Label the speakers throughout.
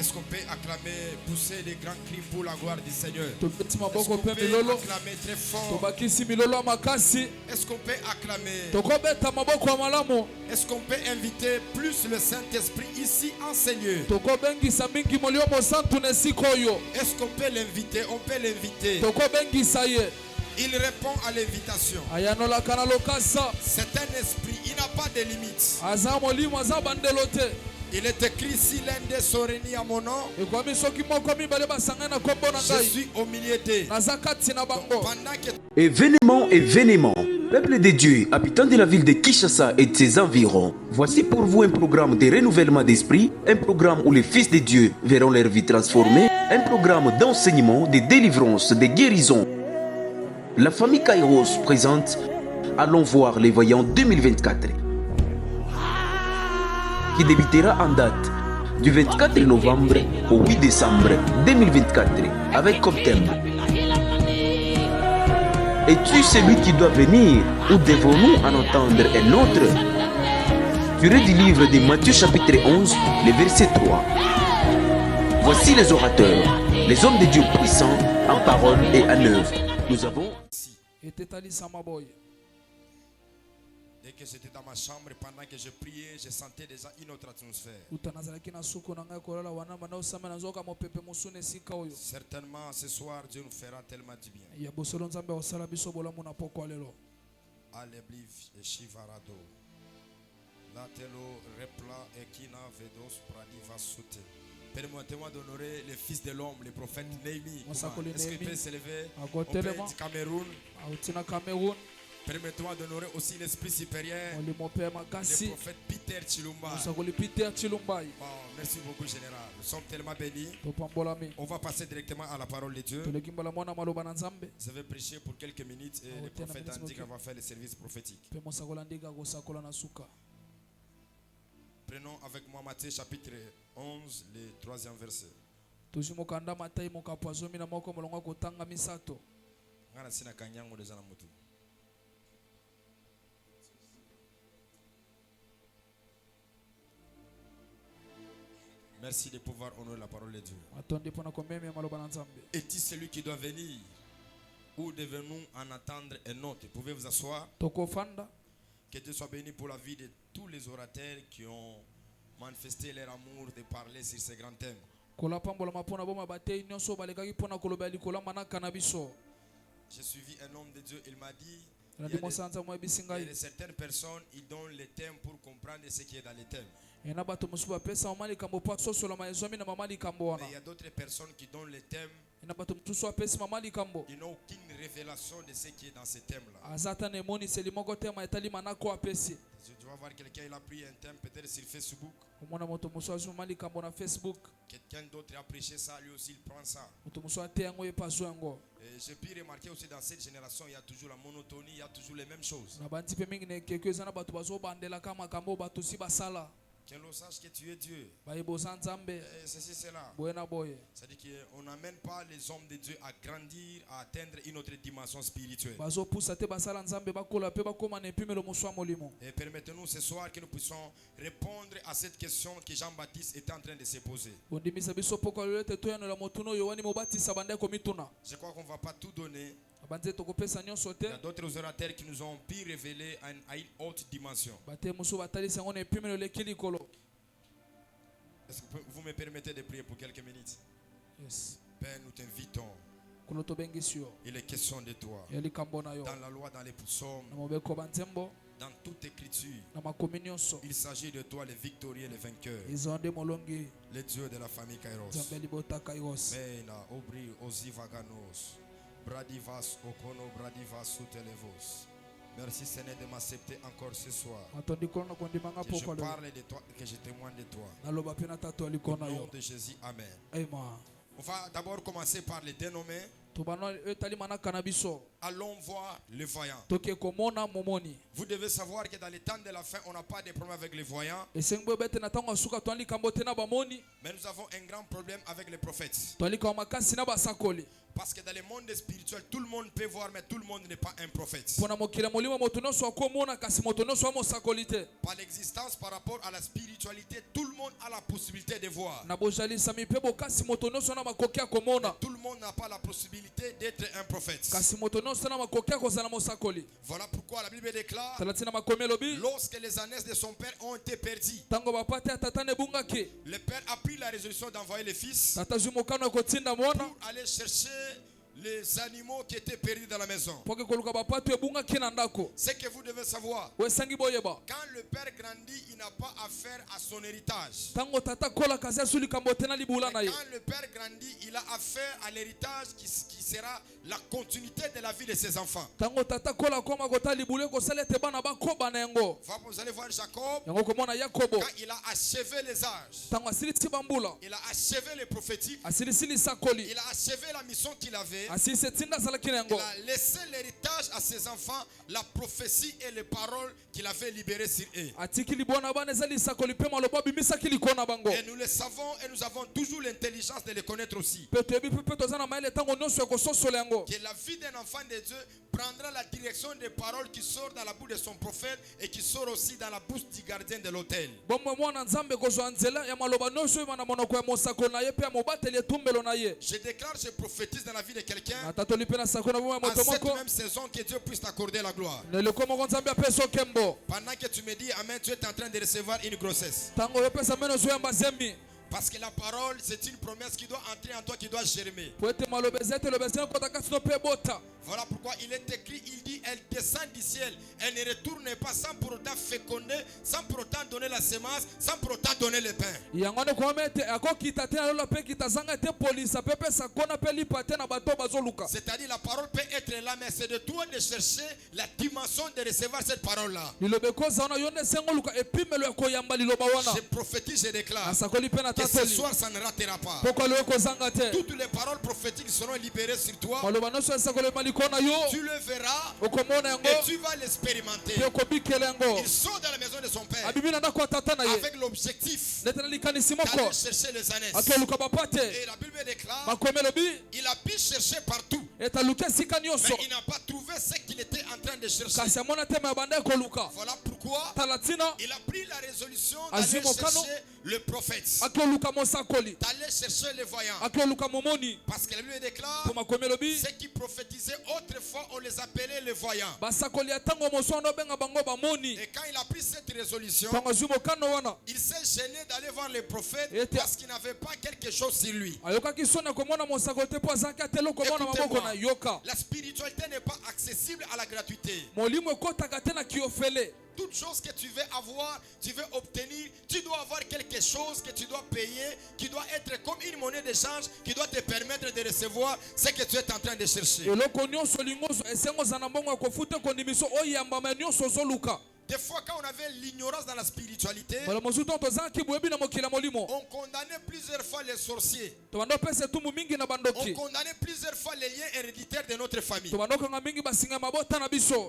Speaker 1: Est-ce qu'on peut acclamer, pousser des grands cris pour la gloire du Seigneur?
Speaker 2: Est-ce
Speaker 1: qu'on peut acclamer très fort? Est-ce qu'on peut acclamer? Est-ce qu'on peut inviter plus le Saint-Esprit ici en ce lieu? Est-ce qu'on peut l'inviter? On peut l'inviter. Il répond à l'invitation. C'est un esprit, il n'a pas de limites. Il est écrit si l'un des sont réunis à mon nom, je suis au milieu d'eux.
Speaker 3: Événement, peuple de Dieu, habitant de la ville de Kinshasa et de ses environs, voici pour vous un programme de renouvellement d'esprit, un programme où les fils de Dieu verront leur vie transformée, un programme d'enseignement, de délivrance, de guérison. La famille Kairos présente Allons voir les voyants 2024, qui débutera en date du 24 novembre au 8 décembre 2024 avec comme thème: es-tu celui qui doit venir ou devons-nous en entendre un autre? Tiré du livre de Matthieu chapitre 11, le verset 3. Voici les orateurs, les hommes de Dieu puissants en parole et en œuvre. Nous avons...
Speaker 1: Dès que j'étais dans ma chambre, pendant que je priais, je sentais déjà une autre atmosphère. Certainement, ce soir, Dieu nous fera tellement du bien. Alebliv et Shivarado. Latelo repla et kina vedos pradiva soute. Permettez-moi d'honorer les fils de l'homme, les prophètes Néhémie. Est-ce qu'il peut s'élever au pays du Cameroun? Permettez-moi d'honorer aussi l'esprit supérieur, le prophète Peter Chilumba. Merci beaucoup, général. Nous sommes tellement bénis. On va passer directement à la parole de Dieu. Je vais prêcher pour quelques minutes et le prophète Andiga va faire le service prophétique. Prenons avec moi Matthieu chapitre 11, le 3e verset. Merci de pouvoir honorer la parole de Dieu. Es-tu celui qui doit venir ou devons-nous en attendre un autre? Vous pouvez vous asseoir. Que Dieu soit béni pour la vie de tous les orateurs qui ont manifesté leur amour de parler sur ces grands thèmes. J'ai suivi un homme de Dieu, il m'a dit, il y a de certaines personnes, ils donnent les thèmes pour comprendre ce qui est dans les thèmes. Mais il y a d'autres personnes qui donnent les thèmes, ils n'ont aucune révélation de ce qui est dans ces thèmes-là. Tu vas voir quelqu'un, il a pris un thème peut-être sur Facebook. Quelqu'un d'autre a prêché ça, lui aussi il prend ça. Et j'ai pu remarquer aussi dans cette génération, il y a toujours la monotonie, il y a toujours les mêmes choses. Que l'on sache que tu es Dieu. Ceci, c'est là. C'est-à-dire qu'on n'amène pas les hommes de Dieu à grandir, à atteindre une autre dimension spirituelle. Et permettez-nous ce soir que nous puissions répondre à cette question que Jean-Baptiste était en train de se poser. Je crois qu'on ne va pas tout donner. Il y a d'autres orateurs qui nous ont pu révéler à une haute dimension. Est-ce que vous me permettez de prier pour quelques minutes? Yes. Père, nous t'invitons. Il est question de toi. Dans la loi, dans les psaumes, dans toute écriture, il s'agit de toi, le victorieux et le vainqueur. Le Dieu de la famille Kairos. Mena, obri, osivaganos. Bradivas, okono, bradivas, soutelevos. Merci Seigneur de m'accepter encore ce soir. Que je parle de toi et que je témoigne de toi. Au nom de Jésus, Amen. On va d'abord commencer par les dénommés. allons voir les voyants. Vous devez savoir que dans les temps de la fin, on n'a pas de problème avec les voyants. Mais nous avons un grand problème avec les prophètes. Parce que dans le monde spirituel, tout le monde peut voir, mais tout le monde n'est pas un prophète. Par l'existence, par rapport à la spiritualité, tout le monde a la possibilité de voir. Mais tout le monde n'a pas la possibilité d'être un prophète. Voilà pourquoi la Bible déclare, lorsque les ânes de son père ont été perdus, le père a pris la résolution d'envoyer le fils pour aller chercher les animaux qui étaient perdus dans la maison. Ce que vous devez savoir, quand le père grandit, il n'a pas affaire à son héritage. Quand le père grandit, il a affaire à l'héritage qui sera la continuité de la vie de ses enfants. Vous allez voir Jacob, quand il a achevé les âges, il a achevé les prophétiques, il a achevé la mission qu'il avait. Il a laissé l'héritage à ses enfants, la prophétie et les paroles qu'il avait libérées sur eux. Et nous le savons et nous avons toujours l'intelligence de les connaître aussi. Que la vie d'un enfant de Dieu prendra la direction des paroles qui sortent dans la bouche de son prophète et qui sortent aussi dans la bouche du gardien de l'autel. Je déclare, je prophétise dans la vie de quelqu'un en cette même saison que Dieu puisse t'accorder la gloire. Pendant que tu me dis Amen, tu es en train de recevoir une grossesse. Parce que la parole, c'est une promesse qui doit entrer en toi, qui doit germer. Voilà pourquoi il est écrit, il dit, elle descend du ciel, elle ne retourne pas sans pour autant féconder, sans pour autant donner la semence, sans pour autant donner le pain. C'est-à-dire la parole peut être là, mais c'est de toi de chercher la dimension de recevoir cette parole-là. Je prophétise, je déclare que ce soir ça ne ratera pas. Toutes les paroles prophétiques seront libérées sur toi. Tu le verras et tu vas l'expérimenter. Il sort dans la maison de son père avec l'objectif d'aller chercher les ânes. Et la Bible déclare, il a pu chercher partout, mais il n'a pas trouvé ce qu'il était en train de chercher. Voilà pourquoi il a pris la résolution d'aller chercher le prophète, d'aller chercher les voyants. Parce que la Bible déclare, ceux qui prophétisaient autrefois, on les appelait les voyants. Et quand il a pris cette résolution, il s'est gêné d'aller voir les prophètes parce qu'il n'avait pas quelque chose sur lui. La spiritualité n'est pas accessible à la gratuité. Toute chose que tu veux avoir, tu veux obtenir, tu dois avoir quelque chose que tu dois payer, qui doit être comme une monnaie d'échange, qui doit te permettre de recevoir ce que tu es en train de chercher. Des fois, quand on avait l'ignorance dans la spiritualité, on condamnait plusieurs fois les sorciers. On condamnait plusieurs fois les liens héréditaires de notre famille.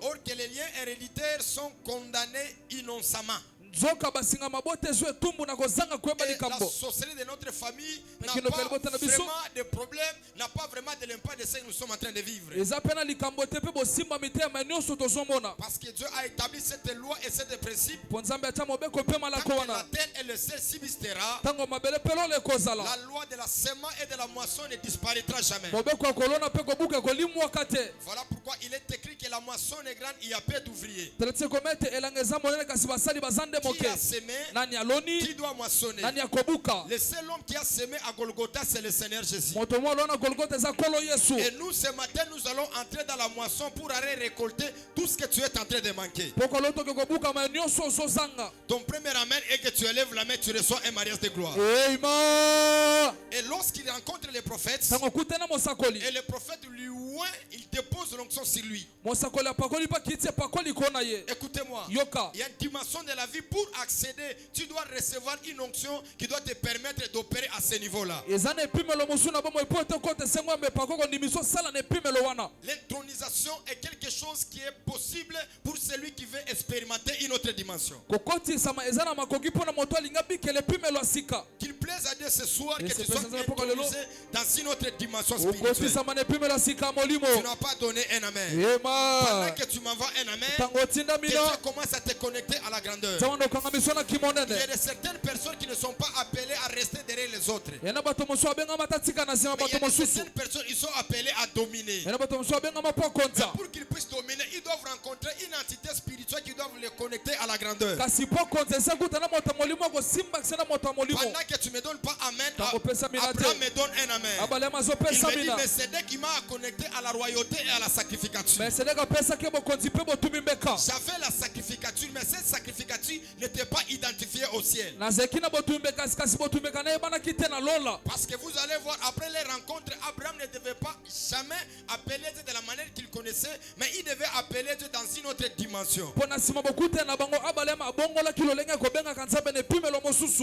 Speaker 1: Or que les liens héréditaires sont condamnés innocemment. Et la sorcellerie de notre famille n'a pas vraiment de problème, n'a pas vraiment de l'impact de ce que nous sommes en train de vivre. Parce que Dieu a établi cette loi et cette principe. Tant que la terre et le ciel subsistera, la loi de la semence et de la moisson ne disparaîtra jamais. Voilà pourquoi il est écrit que la moisson est grande, il y a peu d'ouvriers. Qui a semé, qui doit moissonner. Le seul homme qui a semé à Golgotha, c'est le Seigneur Jésus. Et nous, ce matin, nous allons entrer dans la moisson pour aller récolter tout ce que tu es en train de manquer. Ton premier amen est que tu élèves la main, tu reçois un mariage de gloire. Et lorsqu'il rencontre les prophètes, et le prophète lui oint, il dépose l'onction sur lui. Écoutez-moi, il y a une dimension de la vie. Pour accéder, tu dois recevoir une onction qui doit te permettre d'opérer à ce niveau-là. L'intronisation est quelque chose qui est possible pour celui qui veut expérimenter une autre dimension. Qu'il plaise à Dieu ce soir que tu sois intronisé dans une autre dimension spirituelle. Tu n'as pas donné un amen. Pendant que tu m'envoies un amen, que Dieu commence à te connecter à la grandeur. Il y a de certaines personnes qui ne sont pas appelées à rester derrière les autres. Mais il y a de certaines personnes qui sont appelées à dominer. Mais pour qu'ils puissent dominer, ils doivent rencontrer une entité spirituelle qui doit les connecter à la grandeur. Pendant que tu ne me donnes pas amen, Abraham me donne un amen. Il me dit, mais c'est Dieu qui m'a connecté à la royauté et à la sacrificature. J'avais la sacrificature, mais cette sacrificature n'était pas identifiée au ciel. Parce que vous allez voir, après les rencontres, Abraham ne devait pas jamais appeler Dieu de la manière qu'il connaissait, mais il devait appeler Dieu dans une autre dimension.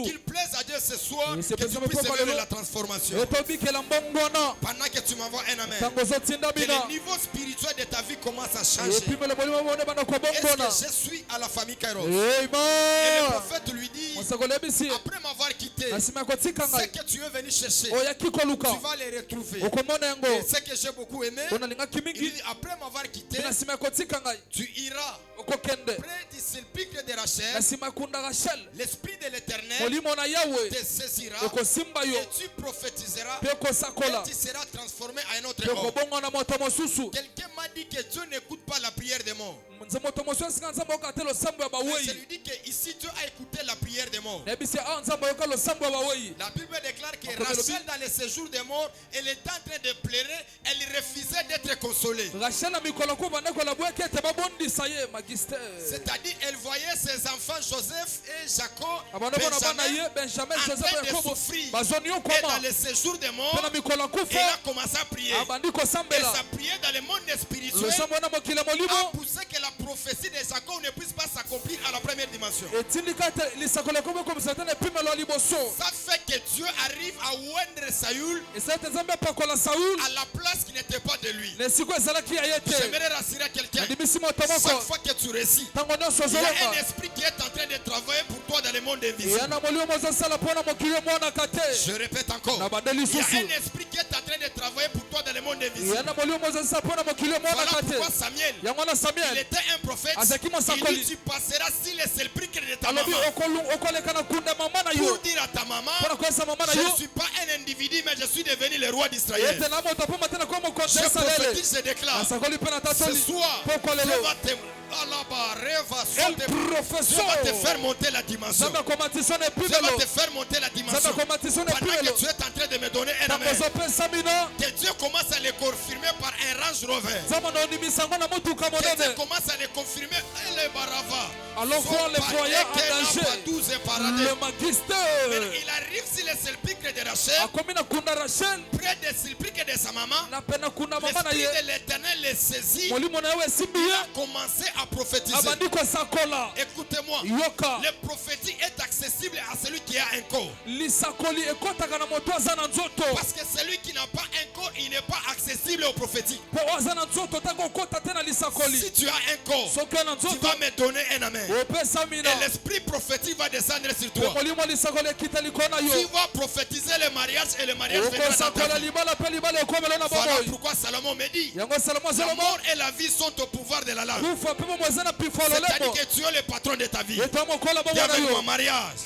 Speaker 1: Qu'il plaise à Dieu ce soir que tu puisses élever la transformation. Pendant que tu m'envoies un amen, que le niveau spirituel de ta vie commence à changer. Est-ce que je suis à la famille Kairos? Et le prophète lui dit, après m'avoir quitté, ce que tu es venu chercher, tu vas les retrouver. Et ce que j'ai beaucoup aimé, il dit, après m'avoir quitté, tu iras près du sépulcre de Rachel. L'esprit de l'Éternel te saisira et tu prophétiseras et tu seras transformé à un autre homme. Quelqu'un m'a dit que Dieu n'écoute pas la prière des morts. Je lui dis que ici Dieu a écouté la prière des morts. La Bible déclare que Rachel, dans le séjour des morts, elle était en train de pleurer, elle refusait d'être consolée. C'est-à-dire, elle voyait ses enfants Joseph et Jacob, Benjamin en train de souffrir. Et dans le séjour des morts, elle a commencé à prier. Et sa prière dans le monde spirituel a poussé que la prophétie de Jacob ne puisse pas s'accomplir à la première dimension. Ça fait que Dieu arrive à oindre Saül à la place qui n'était pas de lui. J'aimerais rassurer quelqu'un. Chaque fois que tu récites, il y a un esprit qui est en train de travailler pour toi dans le monde invisible. Je répète encore. Il y a un esprit qui est en train de travailler pour toi dans le monde invisible. Voilà pourquoi Samuel, il était un prophète. Il dit, tu passeras sur les sépulcres de ta maman pour dire à ta maman, je ne suis pas un individu, mais je suis devenu le roi d'Israël. Je prophétise, je déclare, ce soir, Dieu va te faire monter la dimension. Dieu va te faire monter la dimension. Pendant que tu es en train de me donner un amen, que Dieu commence à le confirmer par un Range Rover. Que Dieu commence à le confirmer.
Speaker 2: Allons voir les voyants en danger. Le magister,
Speaker 1: il arrive sur le sépulcre de Rachel, près des sépulcres de sa maman. L'esprit de l'Éternel le saisit. Il a commencé à prophétiser. Écoutez-moi, le prophétie est accessible à celui qui a un corps. Parce que celui qui n'a pas un corps, il n'est pas accessible au prophétique. Si tu as un corps, tu vas me donner un amen. Et l'esprit prophétique va descendre sur toi. Tu vas prophétiser le mariage et le mariage viendra dans ta vie. Voilà pourquoi Salomon me dit, la mort et la vie sont au pouvoir de la langue. C'est-à-dire que tu es le patron de ta vie. Bienvenue, mariage,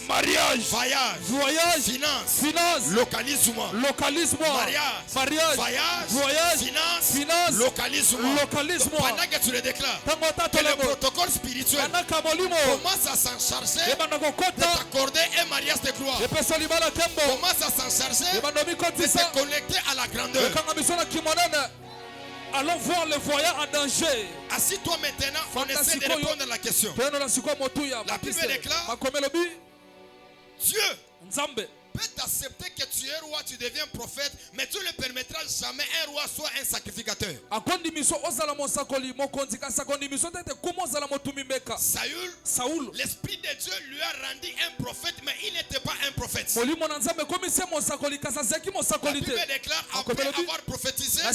Speaker 1: voyage, finance, localisme, voyage, finance, localisme. Pendant que tu le déclares, que le protocole spirituel commence à s'en charger de t'accorder un mariage de gloire. Commence à s'en charger de te connecter à la grandeur.
Speaker 2: Allons voir les voyants en danger.
Speaker 1: Assis-toi maintenant, on essaie de répondre à la question. La Bible déclare, Dieu peut accepter que tu es roi, tu deviens prophète, mais tu ne permettras jamais un roi soit un sacrificateur. Saül, l'esprit de Dieu lui a rendu un prophète, mais il n'était pas un prophète. La Bible déclare après avoir prophétisé, dans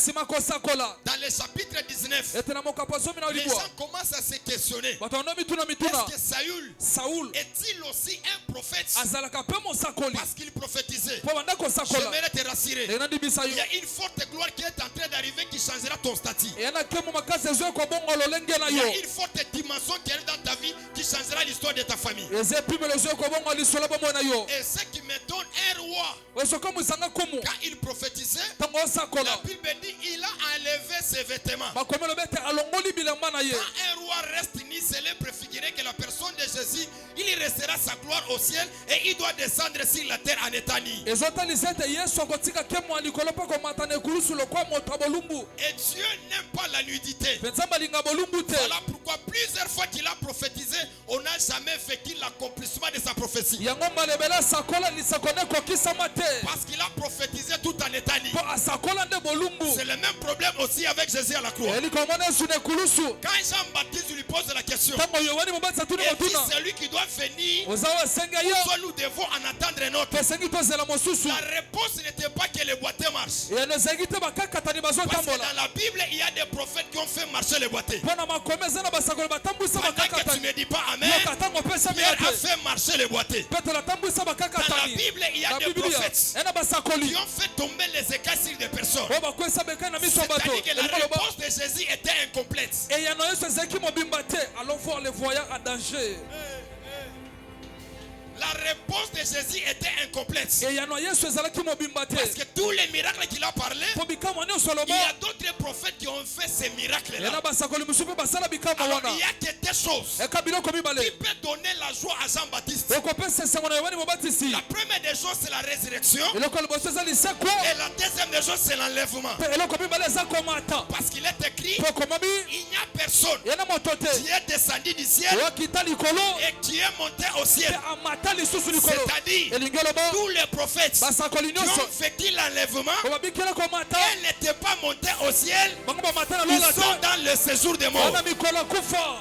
Speaker 1: le chapitre 19, les gens commencent à se questionner. Est-ce que Saül est-il aussi un prophète? Parce qu'il prophétisait. J'aimerais te rassurer. Il y a une forte gloire qui est en train d'arriver qui changera ton statut. Il y a une forte dimension qui est dans ta vie qui changera l'histoire de ta famille. Et ce qui me donne un roi, quand il prophétisait, la Bible dit il a enlevé ses vêtements. Quand un roi reste ni scellé, préfigurer que la personne de Jésus, il restera sa gloire au ciel et il doit descendre sur la terre en état nu. Et Dieu n'aime pas la nudité. Voilà pourquoi plusieurs fois qu'il a prophétisé, on n'a jamais vécu l'accomplissement de sa prophétie. Parce qu'il a prophétisé tout en état nu. C'est le même problème aussi avec Jésus à la croix. Quand Jean-Baptiste lui pose la question, et dit c'est lui qui doit venir, où soit nous devons en attendre un autre. La réponse n'était pas que les boîtiers marchent. Parce que dans la Bible, il y a des prophètes qui ont fait marcher les boîtiers. Pendant que tu ne dis pas Amen, Pierre a fait marcher les boîtiers. Dans la Bible, il y a des prophètes qui ont fait tomber les écailles sur des personnes. C'est-à-dire que la réponse de Jésus était incomplète. Allons voir les voyants en danger. La réponse de Jésus était incomplète. Parce que tous les miracles qu'il a parlé, il y a d'autres prophètes qui ont fait ces miracles-là. Alors il y a quelque chose qui peut donner la joie à Jean-Baptiste. La première des choses, c'est la résurrection. Et la deuxième des choses, c'est l'enlèvement. Parce qu'il est écrit, il n'y a personne qui est descendu du ciel et qui est monté au ciel. C'est-à-dire tous les prophètes qui ont vécu l'enlèvement, ils n'étaient pas montés au ciel, ils sont dans le séjour des morts.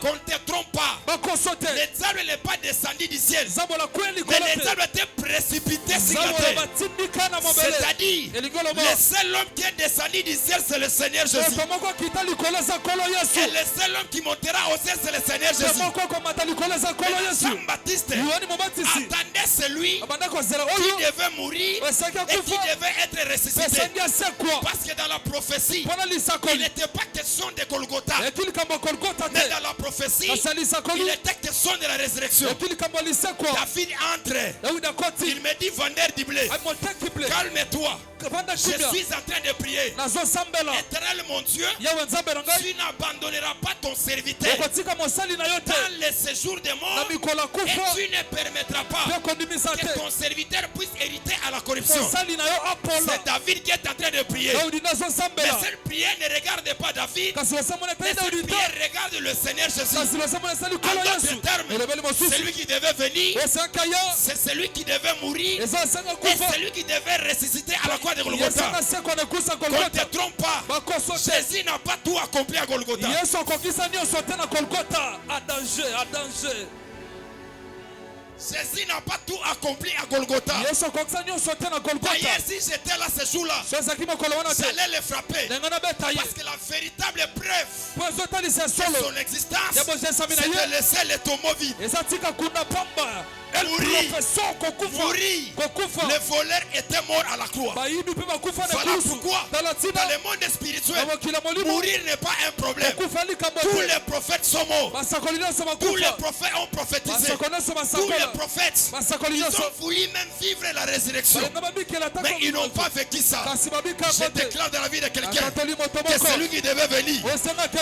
Speaker 1: Qu'on ne te trompe pas, les diables n'est pas descendu du ciel, mais les diables étaient précipités sur la terre. C'est-à-dire le seul homme qui est descendu du ciel, c'est le Seigneur Jésus. Et le seul homme qui montera au ciel, c'est le Seigneur Jésus. Jean-Baptiste attendait celui qui devait mourir et qui devait être ressuscité. Parce que dans la prophétie, il n'était pas question de Golgotha, mais dans la prophétie, il était question de la résurrection. David entre, il me dit vendeur du blé, calme-toi, je suis en train de prier. Éternel mon Dieu, tu n'abandonneras pas ton serviteur dans le séjour des morts et tu ne permettras pas que ton serviteur puisse hériter à la corruption. C'est David qui est en train de prier. Mais cette prière ne regarde pas David, mais cette prière regarde le Seigneur Jésus. En d'autres termes, c'est lui qui devait venir, c'est celui qui devait mourir et c'est lui qui devait ressusciter à la croix de Golgotha. Qu'on ne te trompe pas, Jésus n'a pas tout accompli à Golgotha. Jésus n'a pas tout accompli à Golgotha. D'ailleurs, si j'étais là ce jour-là, j'allais le frapper. Parce que la véritable preuve de son existence, c'est de laisser les tombeaux vides. Mourir. Le voleur était mort à la croix. Voilà pourquoi dans le monde spirituel, mourir n'est pas un problème. Tous les prophètes sont morts. Tous les prophètes ont prophétisé. Tous les prophètes, ils ont voulu même vivre la résurrection, mais ils n'ont pas vécu ça. Je déclare dans la vie de quelqu'un que celui qui devait venir,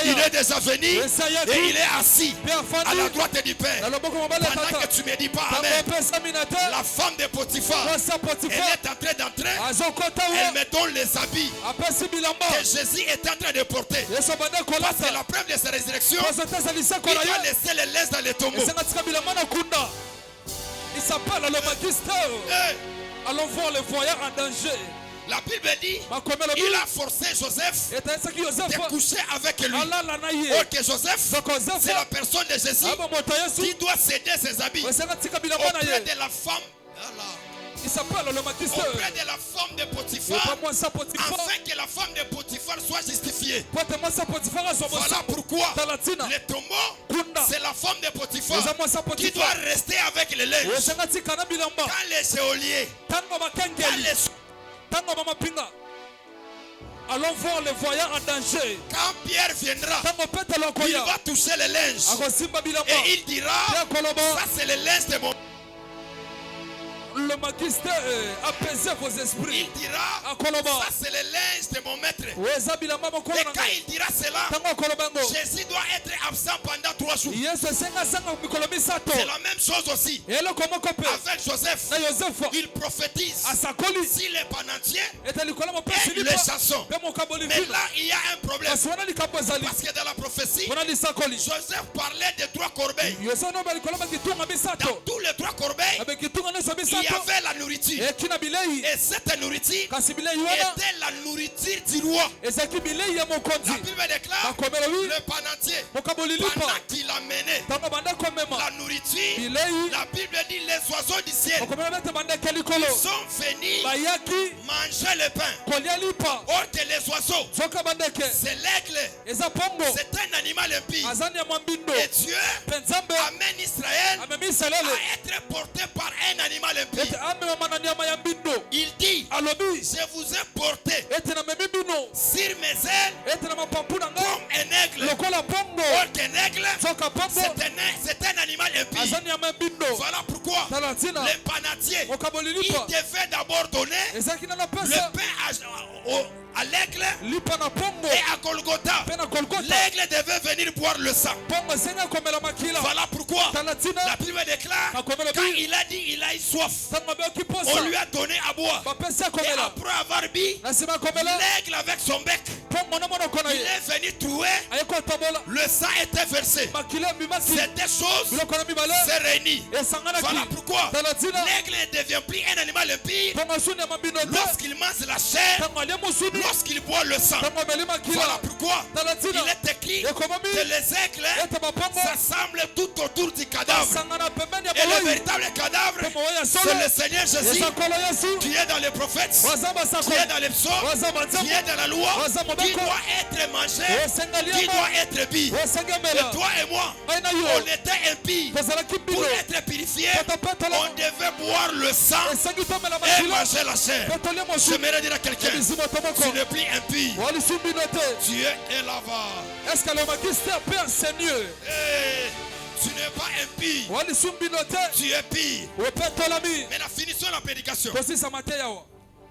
Speaker 1: il est déjà venu et il est assis à la droite du Père. Pendant que tu ne me dis pas Amen, la femme de Potiphar, elle est en train d'entrer, elle me donne les habits que Jésus est en train de porter. Parce que la preuve de sa résurrection, il a laissé les laisses dans les tombeaux. Il s'appelle le magistre.
Speaker 2: allons voir le voyant en danger.
Speaker 1: La Bible dit il a forcé Joseph de coucher avec lui. Or que Joseph, c'est la personne de Jésus qui doit céder ses habits auprès de la femme.
Speaker 2: Il s'appelle le Magisteur.
Speaker 1: Auprès de la femme de Potiphar, afin que la femme de Potiphar soit justifiée. Voilà pourquoi le tombeau, c'est la femme de Potiphar qui doit rester avec les linges. Quand les geôliers,
Speaker 2: allons voir les voyants en danger.
Speaker 1: Quand Pierre viendra, il va toucher les linges et il dira, ça c'est le linge de mon...
Speaker 2: Le Magisteur apaisait vos esprits.
Speaker 1: Il dira, ça c'est le linge de mon maître. Et quand il dira cela, Jésus doit être absent pendant 3 jours. C'est la même chose aussi avec Joseph. Il prophétise si les panantiers et les chansons. Mais là il y a un problème, parce que dans la prophétie Joseph parlait de 3 corbeilles. Dans tous les 3 corbeilles il y avait la nourriture. Et cette nourriture était la nourriture du roi. La Bible déclare le panantier, pendant qu'il a mené la nourriture, la Bible dit les oiseaux du ciel sont venus manger le pain. Or que les oiseaux, c'est l'aigle, c'est un animal impie. Et Dieu amène Israël à être porté par un animal impie. Il dit, je vous ai porté sur mes ailes comme un aigle. Or qu'un aigle, c'est un animal impie. Voilà pourquoi les panatiers, ils devaient d'abord donner le pain à l'aigle et à Golgotha. L'aigle devait venir boire le sang. Voilà pourquoi la Bible déclare, quand il a dit il a eu soif, on lui a donné à boire. Et après avoir bu, l'aigle avec son bec, il est venu trouver, le sang était versé. Ces 2 choses se réunissent. Voilà pourquoi l'aigle ne devient plus un animal impie lorsqu'il mange la chair, lorsqu'il boit le sang. Voilà pourquoi il est écrit que les aigles s'assemblent tout autour du cadavre. Et le véritable cadavre, c'est le Seigneur Jésus qui est dans les prophètes, qui est dans les psaumes, qui est dans la loi, qui doit être mangé, qui doit être bu. Et toi et moi, on était impies. Pour être purifiés, on devait boire le sang et manger la chair. J'aimerais dire à quelqu'un, tu n'es plus impie, tu es là-bas.
Speaker 2: Est-ce que le Magisteur peut enseigner?
Speaker 1: Tu n'es pas impie, tu es pire. Mais la finition de la prédication,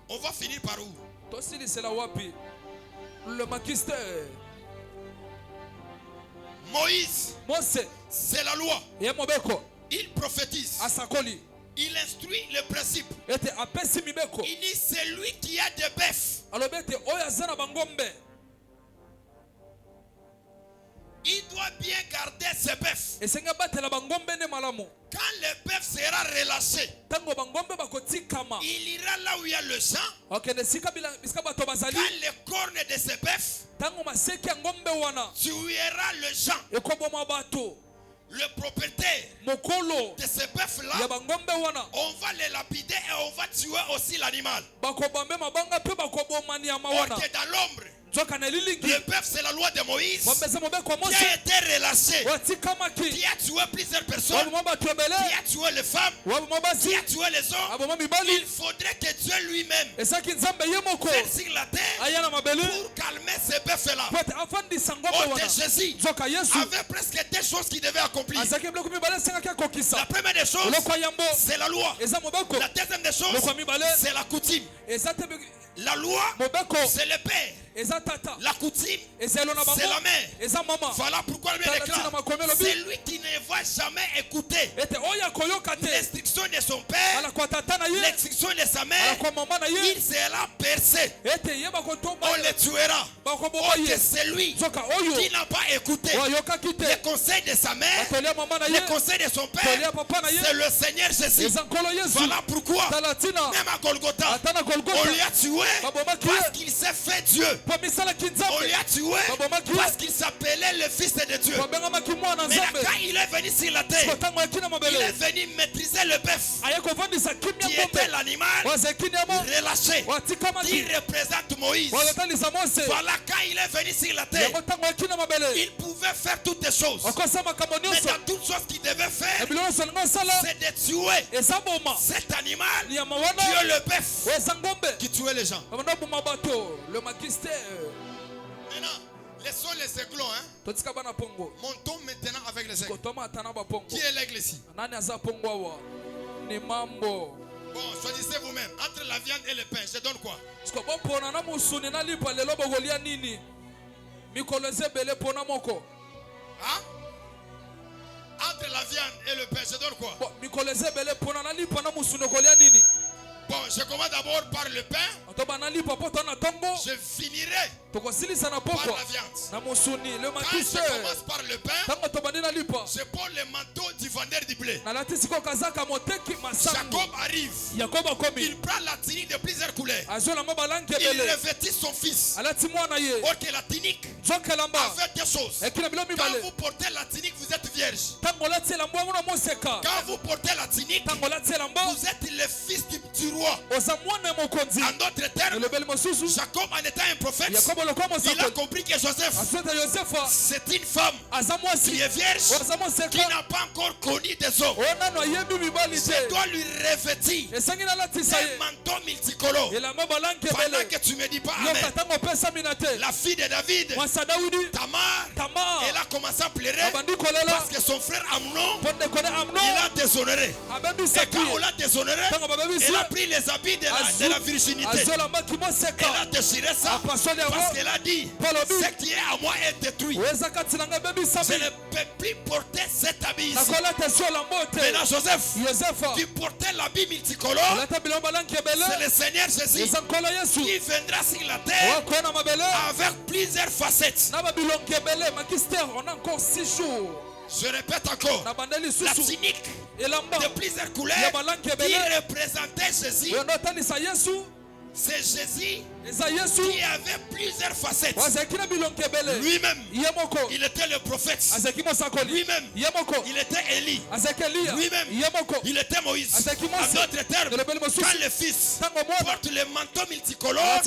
Speaker 1: on va finir par où?
Speaker 2: Le Magisteur.
Speaker 1: Moïse, c'est la loi. Il prophétise. Il instruit le principe. Il dit celui qui a des bœufs, il doit bien garder ses bœufs. Quand le bœuf sera relâché, il ira là où il y a le champ. Quand les cornes de ses bœufs, tu verras le champ. Le propriétaire de ces bœufs-là, on va les lapider et on va tuer aussi l'animal. Or que dans l'ombre, le bœuf c'est la loi de Moïse qui a été relâché, qui a tué plusieurs personnes, qui a tué les femmes, qui a tué les hommes. Il faudrait que Dieu lui-même vienne sur la terre pour calmer ces bœufs-là. Or que Jésus avait presque 2 choses qu'il devait accomplir. La première des choses, c'est la loi. La deuxième des choses, c'est la coutume. La loi, c'est le père. La coutume, c'est la mère. Voilà pourquoi il déclare, c'est lui qui ne va jamais écouter l'instruction de son père, l'instruction de sa mère, il sera percé.
Speaker 2: on les tuera. C'est lui qui n'a pas écouté les conseils de sa mère, les conseils de son père. C'est le Seigneur Jésus. Voilà pourquoi, même à Golgotha, on lui a tué parce qu'il s'est fait Dieu. On lui a tué parce qu'il s'appelait le Fils de Dieu. Mais quand il est venu sur la terre, il est venu maîtriser le bœuf, qui était l'animal relâché, qui représente Moïse. Voilà, quand il est venu sur la terre, il pouvait faire toutes les choses. Mais dans toutes choses qu'il devait faire, c'est de tuer cet animal qui est le bœuf, qui tuait les gens. Maintenant, laissons les aiglons. Montons maintenant avec les aigles. Qui est l'aigle ici? Bon, choisissez vous-même. Entre la viande et le pain, je donne quoi? Hein? Entre la viande et le pain, je donne quoi? Bon, je commence d'abord par le pain. Je finirai par la viande. Quand je commence par le pain, je prends le manteau du vendeur du blé. Jacob arrive. Il prend la tunique de plusieurs couleurs. Il revêtit son fils. Or que la tunique avait deux choses. Quand vous portez la tunique, vous êtes vierge. Quand vous portez la tunique, vous êtes le fils du roi. En d'autres termes, Jacob, en étant un prophète, il a compris que Joseph, c'est une femme qui est vierge, qui n'a pas encore connu des hommes. Je dois lui revêtir un manteau multicolore. Pendant que tu ne me dis pas amen, la fille de David, Tamar, elle a commencé à pleurer parce que son frère Amnon, il a déshonoré. Et quand on l'a déshonoré, elle a pris les habits de la virginité. Elle a déchiré ça parce qu'elle a dit, ce qui est à moi est détruit. Je ne peux plus porter cet habit ici. Maintenant Joseph, qui portait l'habit multicolore, c'est le Seigneur Jésus qui viendra sur la terre avec plusieurs facettes. Je répète encore, la tunique de plusieurs couleurs qui représentait Jésus. C'est Jésus qui avait plusieurs facettes. Lui-même, il était le prophète. Lui-même, il était Élie. Lui-même, il était Moïse. En d'autres termes, quand le Fils porte le manteau multicolore,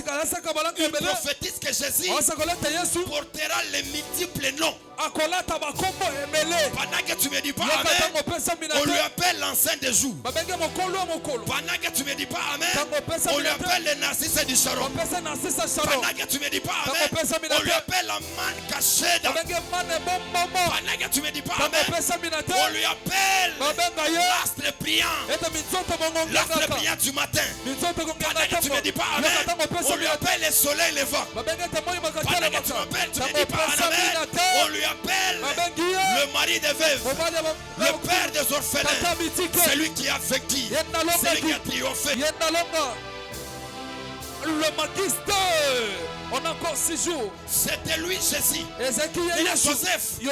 Speaker 2: il prophétise que Jésus portera les multiples noms. Pendant que tu ne me dis pas amen, on lui appelle l'ancien des jours. Pendant que tu ne me dis pas amen, on lui appelle le narcisse du Charon. Pendant que tu ne me dis pas amen, on lui appelle la manne cachée. Pendant que tu ne me dis pas amen, on lui appelle l'astre brillant. L'astre brillant du matin. Pendant que tu ne me dis pas amen, on lui appelle le soleil levant. Pendant que tu m'appelles, tu ne me dis pas amen, on lui appelle le mari des veuves, le père des orphelins, celui qui a vaincu, celui qui a triomphé.
Speaker 1: Le magister, on a encore 6 jours.
Speaker 2: C'était lui Jésus. Et Joseph ne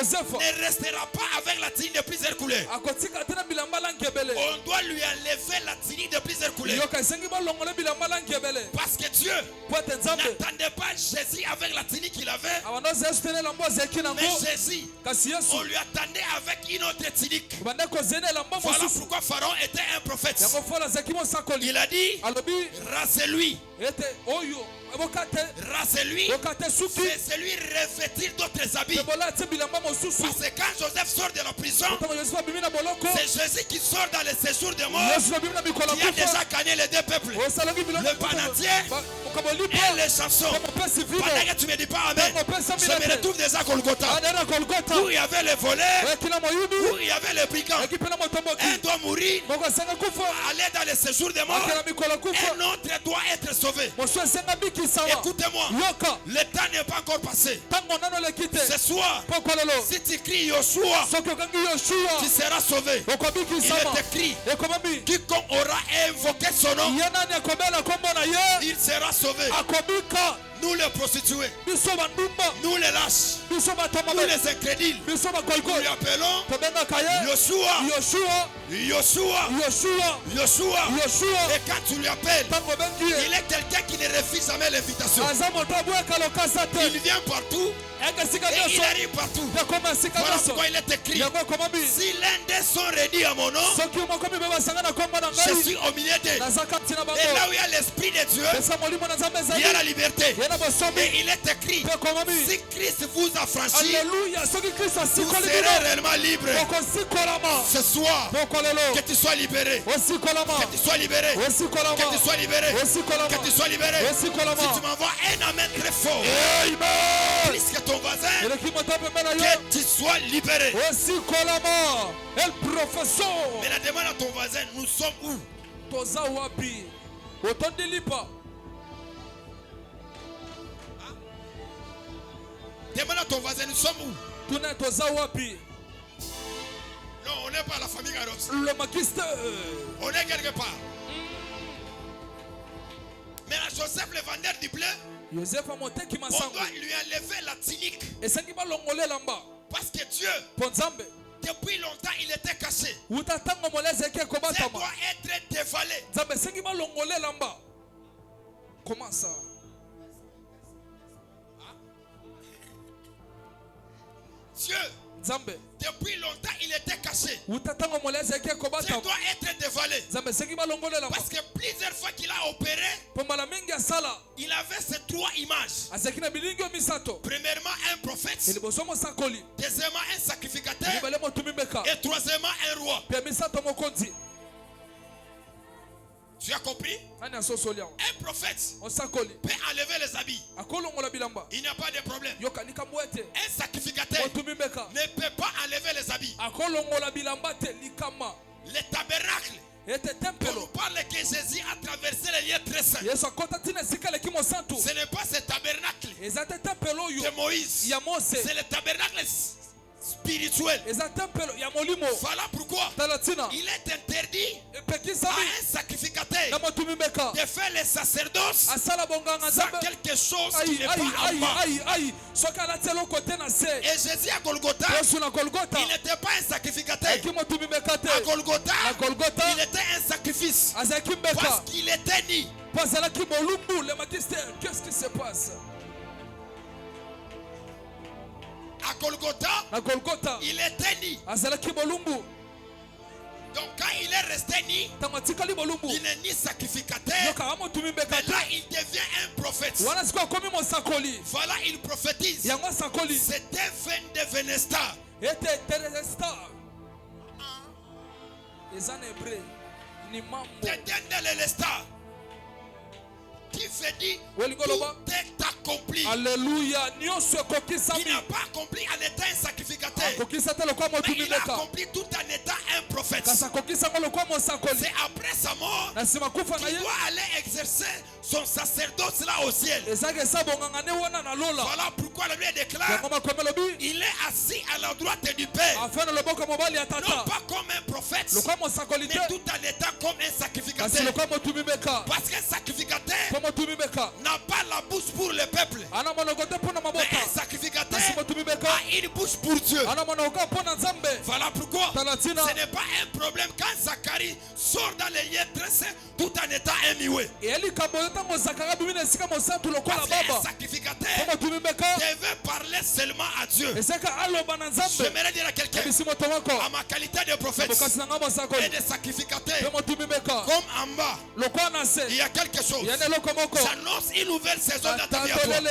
Speaker 2: restera pas avec la tunique de plusieurs couleurs. On doit lui enlever la tunique de plusieurs couleurs. Parce que Dieu n'attendait pas Jésus avec la tunique qu'il avait. Mais Jésus, on lui attendait avec une autre tunique. Voilà pourquoi Pharaon était un prophète. Il a dit, rasez-lui. Rasez-lui, faites-lui revêtir d'autres habits. Parce que quand Joseph sort de la prison, c'est Jésus qui sort dans le séjour de mort, qui a déjà gagné les deux peuples, le panatier et les chansons. Pendant que tu ne me dis pas amen, je me retrouve déjà à Golgotha, où il y avait les voleurs, où il y avait les brigands. Un doit mourir, aller dans le séjour de mort, un autre doit être sauvé. Écoutez-moi, le temps n'est pas encore passé. Ce soir, si tu cries Yoshua, tu seras sauvé. Il est écrit, quiconque aura invoqué son nom, il sera sauvé. nous les prostituées, nous les lâches, nous les incrédules, nous les appelons Yoshua. Et quand tu lui appelles, il est quelqu'un qui ne refuse jamais l'invitation. Il vient partout et il arrive partout. Voilà pourquoi il est écrit: si l'un des sont réunis à mon nom, je suis au milieu d'eux. Et là où il y a l'Esprit de Dieu, il y a la liberté. Et il est écrit: si Christ vous a franchi, vous serez réellement libre. Ce soir, que tu sois libéré. Que tu sois libéré. Que tu sois libéré. Que tu sois libéré. Si tu m'envoies un amen très fort, plus que ton voisin, que tu sois libéré. Mais la demande à ton voisin: nous sommes où? Demande à ton voisin: nous sommes où? Non, on n'est pas la famille Garos. On est quelque part. Mais la Joseph, le vendeur du blé, on doit lui enlever la tunique. Parce que Dieu, depuis longtemps, il était caché. Ça doit être dévalé.
Speaker 1: Comment ça?
Speaker 2: Dieu, depuis longtemps, il était caché. Ça doit être dévalé. Parce que plusieurs fois qu'il a opéré, il avait ces trois images. Premièrement, un prophète. Deuxièmement, un sacrificateur. Et troisièmement, un roi. Tu as compris? Un prophète peut enlever les habits. Il n'y a pas de problème. Un sacrificateur ne peut pas enlever les habits. Le tabernacle, pour nous parler que Jésus a traversé les lieux très saints. Ce n'est pas ce tabernacle de Moïse. C'est le tabernacle spirituel. Voilà pourquoi il est interdit à un sacrificateur de faire les sacerdoces sans quelque chose qui n'est pas en bas. Et Jésus à Golgotha, il n'était pas un sacrificateur. À Golgotha, il était un sacrifice parce qu'il était ni.
Speaker 1: Qu'est-ce qui se passe?
Speaker 2: À Golgotha, il était ni. Donc quand il est resté ni, il n'est ni sacrificateur, mais là il devient un prophète. Voilà, il prophétise. C'était Venesta. Qui fait dire tout est accompli.
Speaker 1: Alléluia.
Speaker 2: Il n'a pas accompli en étant un sacrificateur, mais il a accompli tout en étant un prophète. C'est après sa mort qu'il doit aller exercer son sacerdoce là au ciel. Voilà pourquoi la Bible déclare: il est assis à la droite du Père, non pas comme un prophète, mais tout en étant comme un sacrificateur. Parce qu'un sacrificateur n'a pas la bouche pour le peuple, mais un sacrificateur a une bouche pour Dieu. Voilà pourquoi ce n'est pas un problème quand Zacharie sort dans les lieux très saints tout en étant un mioué. Parce qu'un sacrificateur devait parler seulement à Dieu. J'aimerais dire à quelqu'un, à ma qualité de prophète et de sacrificateur, comme en bas, il y a quelque chose. J'annonce une nouvelle saison dans ta vie à toi. Et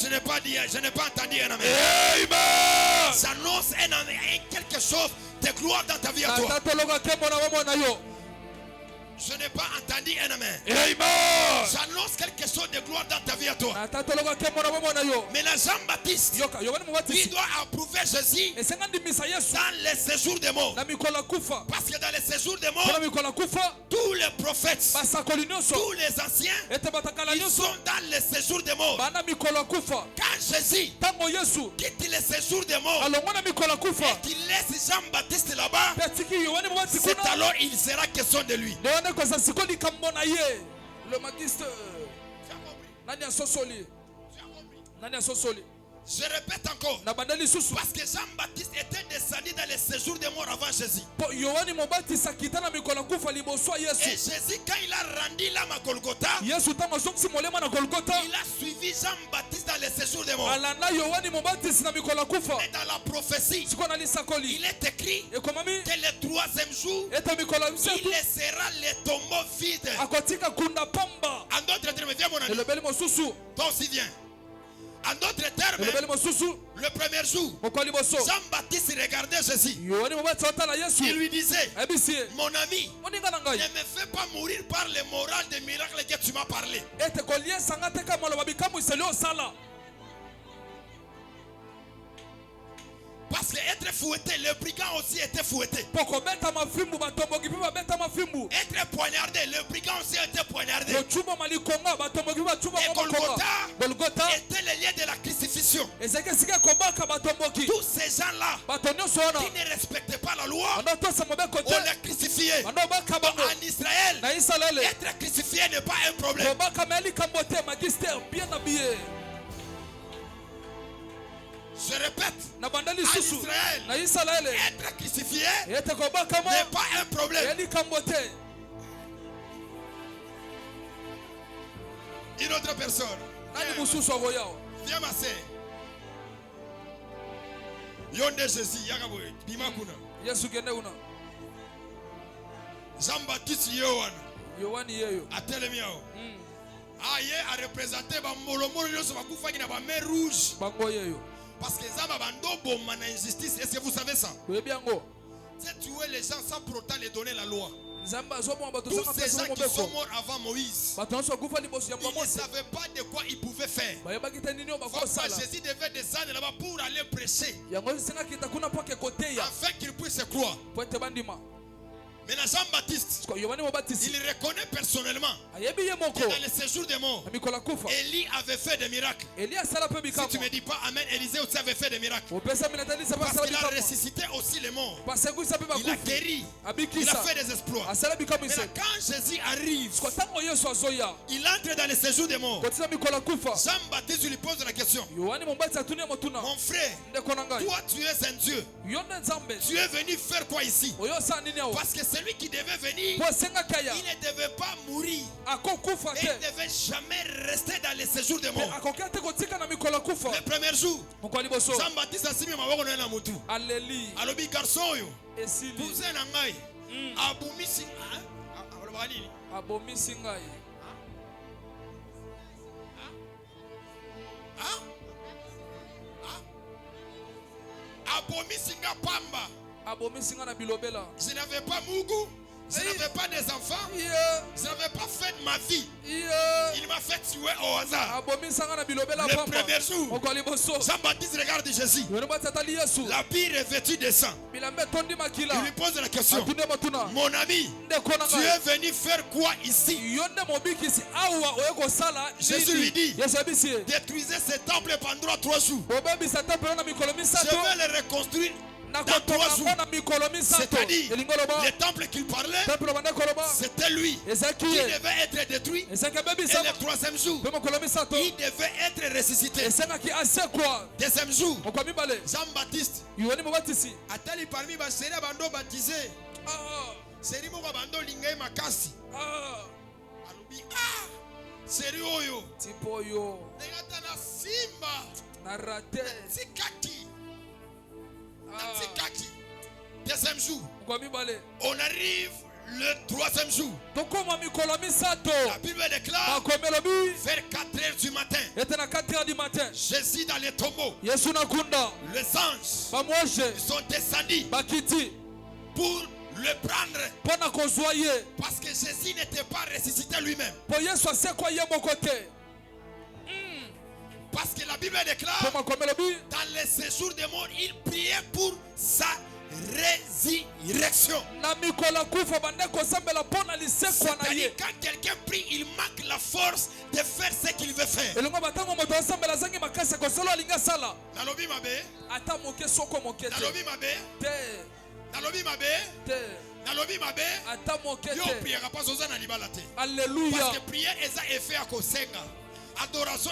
Speaker 2: je n'ai pas dit, je n'ai pas entendu un amen. J'annonce quelque chose de gloire dans ta vie à toi. Je n'ai pas entendu un amen. J'annonce quelque chose de gloire dans ta vie à toi. Mais la Jean-Baptiste, il doit approuver Jésus dans les séjours des morts. Parce que dans les séjours des morts, tous les prophètes, tous les anciens, ils sont dans les séjours des morts. Quand Jésus quitte les séjours des morts et qu'il laisse Jean-Baptiste là-bas, c'est alors il sera question de lui.
Speaker 1: Le magister.
Speaker 2: Je répète encore. Parce que Jean-Baptiste était descendu dans les séjours des morts avant Jésus. Et Jésus, quand il a rendu l'âme à Golgotha, il a suivi Jean-Baptiste dans les séjours des morts. Et dans la prophétie, il est écrit que le troisième jour, il laissera les tombeaux vides. En d'autres termes, viens mon ami. Toi aussi viens. En d'autres termes, le premier jour, Jean-Baptiste regardait Jésus. Il lui disait, mon ami, ne me fais pas mourir par le moral des miracles que tu m'as parlé. Parce qu'être fouetté, le brigand aussi était fouetté. Être poignardé, le brigand aussi était poignardé. Et Golgotha était le lieu de la crucifixion. Tous ces gens-là qui ne respectaient pas la loi, on les crucifiait. En Israël, être crucifié n'est pas un problème. Je répète, en Israël, être crucifié n'est pas un problème. Une autre personne. Viens ma sœur. Yonde Jésus, Yagaboy, Bimakuna. Jean-Baptiste Yohan. Atelemiao. Aye a représenté Bamolomolo Yoso Bakufaki na ba mer rouge. Parce que ça va bando man injustice. Est-ce que vous savez ça? C'est tuer les gens sans pour autant les donner la loi. Tous ces gens qui sont morts avant Moïse, ils ne savaient pas de quoi ils pouvaient faire. Jésus devait descendre là-bas pour aller prêcher, afin qu'ils puissent croire. Maintenant Jean-Baptiste, il reconnaît personnellement que dans les séjours des morts, Élie avait fait des miracles. Si tu ne me dis pas Amen, Élisée aussi avait fait des miracles. Parce qu'il a ressuscité aussi les morts. Il a guéri. Il a fait des exploits. Maintenant quand Jésus arrive, il entre dans les séjours des morts. Jean-Baptiste lui pose la question. Mon frère, toi tu es un Dieu. Tu es venu faire quoi ici? Parce que celui qui devait venir, il ne devait pas mourir. Et il ne devait jamais rester dans les séjours des morts. Le premier jour, Jean-Baptiste a signé ma voix na mutu. Alobi garçon yo. Cousin na ngai. Abomi singai. Abomi singa pamba. Je n'avais pas Mougou, je n'avais pas des enfants, je n'avais pas fait de ma vie. Il m'a fait tuer au hasard. Le premier jour, Jean-Baptiste regarde Jésus. L'habit revêtu de sang. Il lui pose la question. Mon ami, tu es venu faire quoi ici? Jésus lui dit, détruisez ce temple pendant 3 jours. Je vais le reconstruire dans 3 jours. C'est-à-dire, le temple qu'il parlait, c'était lui qui devait être détruit. Et le 3e jour, il devait être ressuscité. Deuxième jour, Jean-Baptiste, attali parmi les sérieux bando baptisé. Sérieux mo bando lingay makasi. Alubi sérieux oyo. Tipo yo. Negata na simba. Narate. Sikaki. Deuxième jour, on arrive le 3e jour. La Bible déclare vers 4h du matin, Jésus dans les tombeaux, les anges sont descendus pour le prendre, parce que Jésus n'était pas ressuscité lui-même. Parce que la Bible déclare, dans les séjours des morts, il priait pour sa résurrection. C'est-à-dire, quand quelqu'un prie, il manque la force de faire ce qu'il veut faire. Nalobi mabe. Yo priera pas aux libala te. Alléluia. Parce que prier est un effet à kosenga. adoration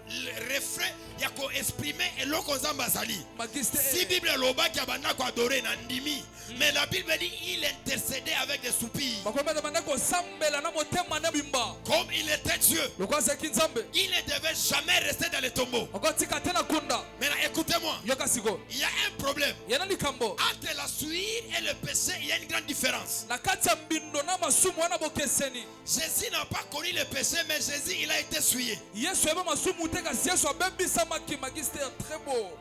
Speaker 2: le refrain ya ko exprimer eloko nzamba zali. Si Bible loba ki abanda ko adorer na ndimi, mais la Bible dit il intercédait avec des soupirs. Comme il était Dieu, il ne devait jamais rester dans les tombeaux. Maintenant écoutez-moi, il y a un problème entre la souillure et le péché. Il y a une grande différence. Jésus n'a pas connu le péché, mais Jésus il a été souillé.
Speaker 1: Très beau.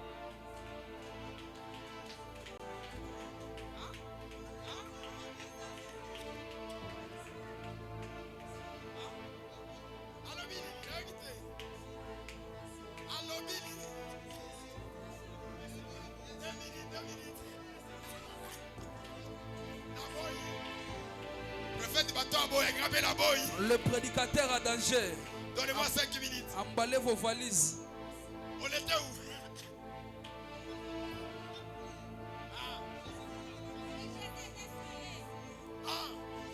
Speaker 1: Le prédicateur a danger.
Speaker 2: Donnez-moi 5 minutes.
Speaker 1: Emballez vos valises.
Speaker 2: On était où?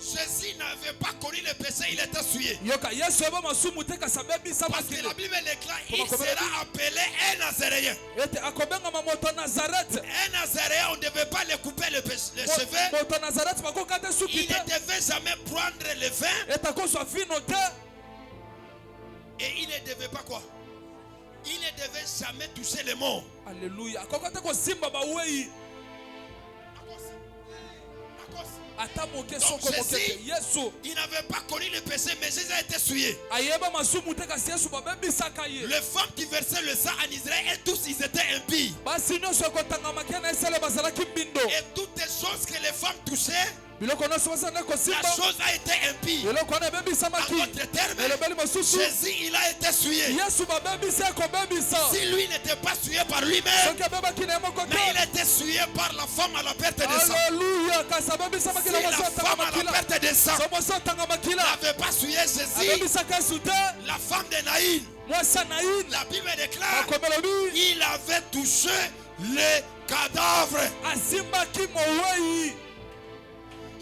Speaker 2: Jésus n'avait pas connu le péché, il était souillé. Parce que la Bible déclare il sera appelé un Nazaréen. Un Nazaréen, on ne devait pas le couper les cheveux. Il ne devait jamais prendre le vin. Et il ne devait pas quoi? Il ne devait jamais toucher les morts.
Speaker 1: Alléluia.
Speaker 2: Donc Jésus, il n'avait pas connu le péché, mais Jésus a été souillé. Les femmes qui versaient le sang en Israël, et tous ils étaient impies. Et toutes les choses que les femmes touchaient, la chose a été impie. En d'autres termes, Jésus il a été souillé. Si lui n'était pas souillé par lui-même, mais il était souillé par la femme à la perte de sang. Si la femme à la perte de sang n'avait pas souillé Jésus, la femme de Naïn, la Bible déclare il avait touché les cadavres.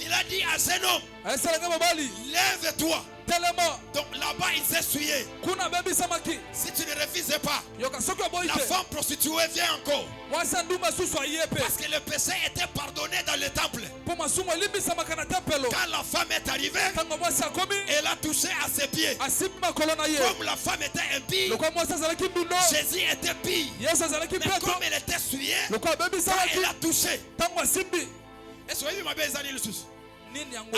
Speaker 2: Il a dit à ce homme, lève-toi. Donc là-bas il s'est souillé. Si tu ne refuses pas, la femme prostituée vient encore. Parce que le péché était pardonné dans le temple. Quand la femme est arrivée, elle a touché à ses pieds. Comme la femme était impie, Jésus était pire. Mais comme elle était souillée, elle a touché. Est-ce que vous avez vu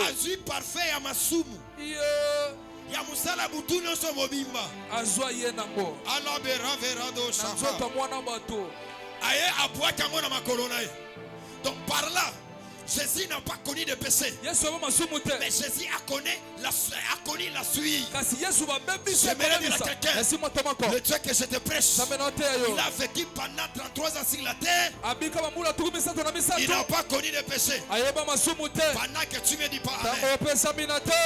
Speaker 2: Azui parfait ya masumu ya musala butu nyonso mobimba
Speaker 1: azwa ye nango
Speaker 2: ala beraverado shaka
Speaker 1: mwana bato
Speaker 2: aye abwaka ngo na makolo na ye. Donc par là Jésus n'a pas connu de péché, mais Jésus a connu la souillure. J'aimerais dire à quelqu'un, le Dieu que je te prêche, il a vécu pendant 33 ans sur la terre. Il n'a pas connu de péché. Pendant que tu me dis pas amen,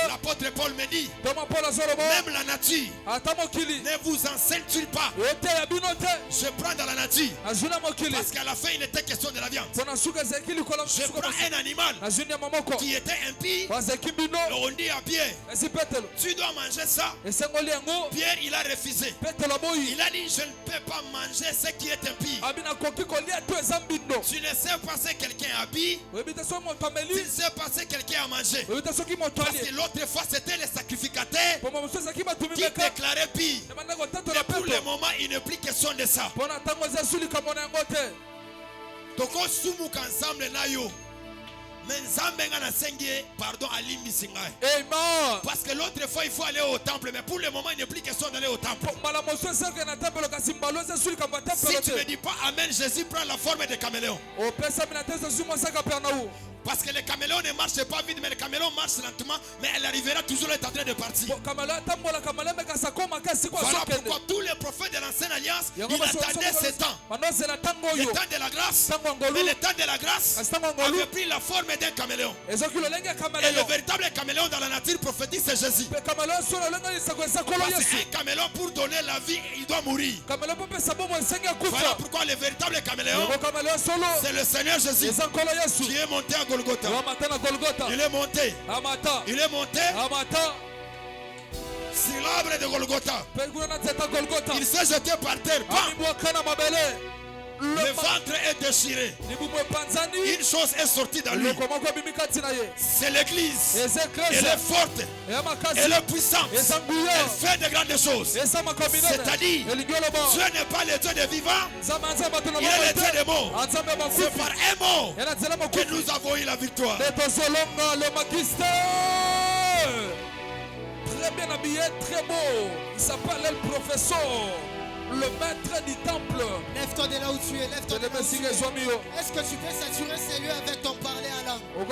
Speaker 2: l'apôtre Paul me dit, même la nature ne vous enseigne-t-il pas? Je prends dans la nature, parce qu'à la fin il était question de la viande. Je prends un animal qui était impie, on dit à Pierre, tu dois manger ça. Pierre il a refusé. Il a dit, je ne peux pas manger ce qui est impie. Tu ne sais pas si quelqu'un est impie, tu ne sais pas si quelqu'un a mangé. Parce que l'autre fois c'était les sacrificateurs qui déclaraient pire. Mais pour le moment il n'est plus question de ça. Donc on soumouka ensemble na yo. Pardon, parce que l'autre fois il faut aller au temple, mais pour le moment il n'est plus question d'aller au temple. Si tu ne dis pas amen, Jésus prend la forme de caméléon. Parce que le caméléon ne marche pas vite, mais le caméléon marche lentement, mais elle arrivera toujours à être en train de partir. Voilà pourquoi tous les prophètes de l'ancienne alliance, ils attendaient ce temps. Le temps de la grâce, mais le temps de la grâce avait pris la forme d'un caméléon. Et le véritable caméléon dans la nature prophétique, c'est Jésus. Parce qu'un caméléon, pour donner la vie, il doit mourir. Voilà pourquoi le véritable caméléon, c'est le Seigneur Jésus qui est monté à Golgotha. Il est monté. Il est monté.
Speaker 1: sur l'arbre de Golgotha. Il s'est jeté par terre. Le ventre est déchiré. Une chose est sortie dans lui. C'est l'église. Elle est forte. Elle est puissante. Elle fait de grandes choses. C'est-à-dire, Dieu n'est pas le Dieu des vivants. Il est le Dieu des morts. C'est par un mort que nous avons eu la victoire.
Speaker 2: Très bien habillé, très beau. Il s'appelle le professeur. Le maître du temple.
Speaker 4: Lève-toi de là où tu es. Lève-toi de là où tu es. Est-ce que tu peux saturer ces lieux avec ton parler à langue? Les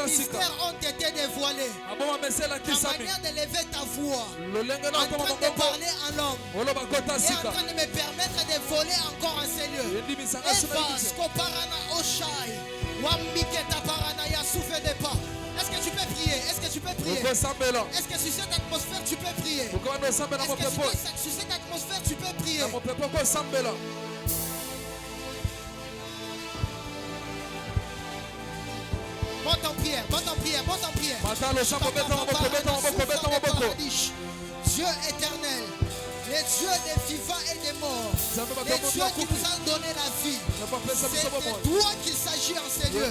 Speaker 4: mystères ont été dévoilés. La manière de lever ta voix, en train de parler en langue, et en train de me permettre de voler encore en ces lieux. Eva, Skoparana, Oshai, Wambiketa Parana, Yasoufe de pas. Est-ce que tu peux prier? Est-ce que tu peux prier? Est-ce que sur cette atmosphère tu peux prier? Est-ce que sur cette atmosphère tu peux prier? Monte en prière, monte en prière, monte en prière. Dieu éternel, les dieux des vivants et des morts, les dieux qui nous ont donné la vie, c'est de toi qu'il s'agit en ces lieux.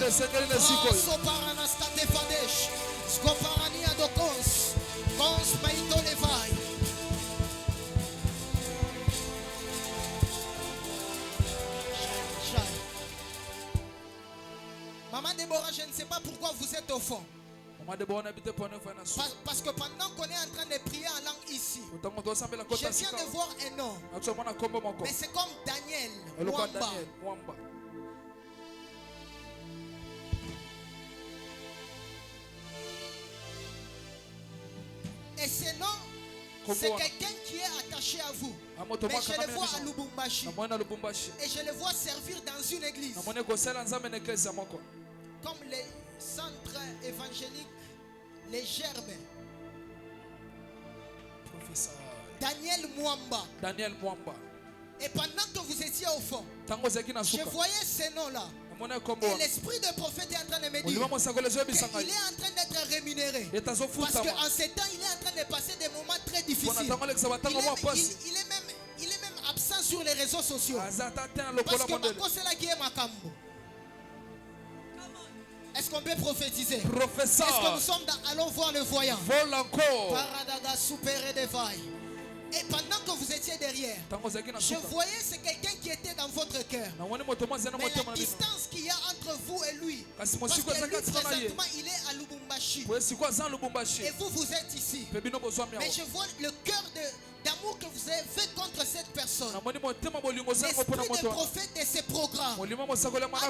Speaker 4: Maman Déborah, je ne sais pas pourquoi vous êtes au fond. Parce que pendant qu'on est en train de prier en langue ici, je viens de voir un nom. Mais c'est comme Daniel Mwamba. Et ce nom, c'est quelqu'un qui est attaché à vous. Mais je le vois à Lubumbashi. Et je le vois servir dans une église. Comme les centres évangéliques, les germes. Daniel Mwamba. Et pendant que vous étiez au fond, je voyais ces noms-là. Et l'esprit de prophète est en train de me dire qu'il est en train d'être rémunéré. Parce qu'en ces temps, il est en train de passer des moments très difficiles. Il est même absent sur les réseaux sociaux. Parce que c'est là qui est Makambo. Est-ce qu'on peut prophétiser? Est-ce que nous sommes dans Allons voir le voyant? Paradaga super de vaille. Et pendant que vous étiez derrière, je voyais c'est quelqu'un qui était dans votre cœur. Mais la distance qu'il y a entre vous et lui, parce que lui présentement il est à Lubumbashi. Et vous, vous êtes ici. Mais je vois le cœur d'amour que vous avez fait contre cette personne. L'esprit de prophète de ces programmes a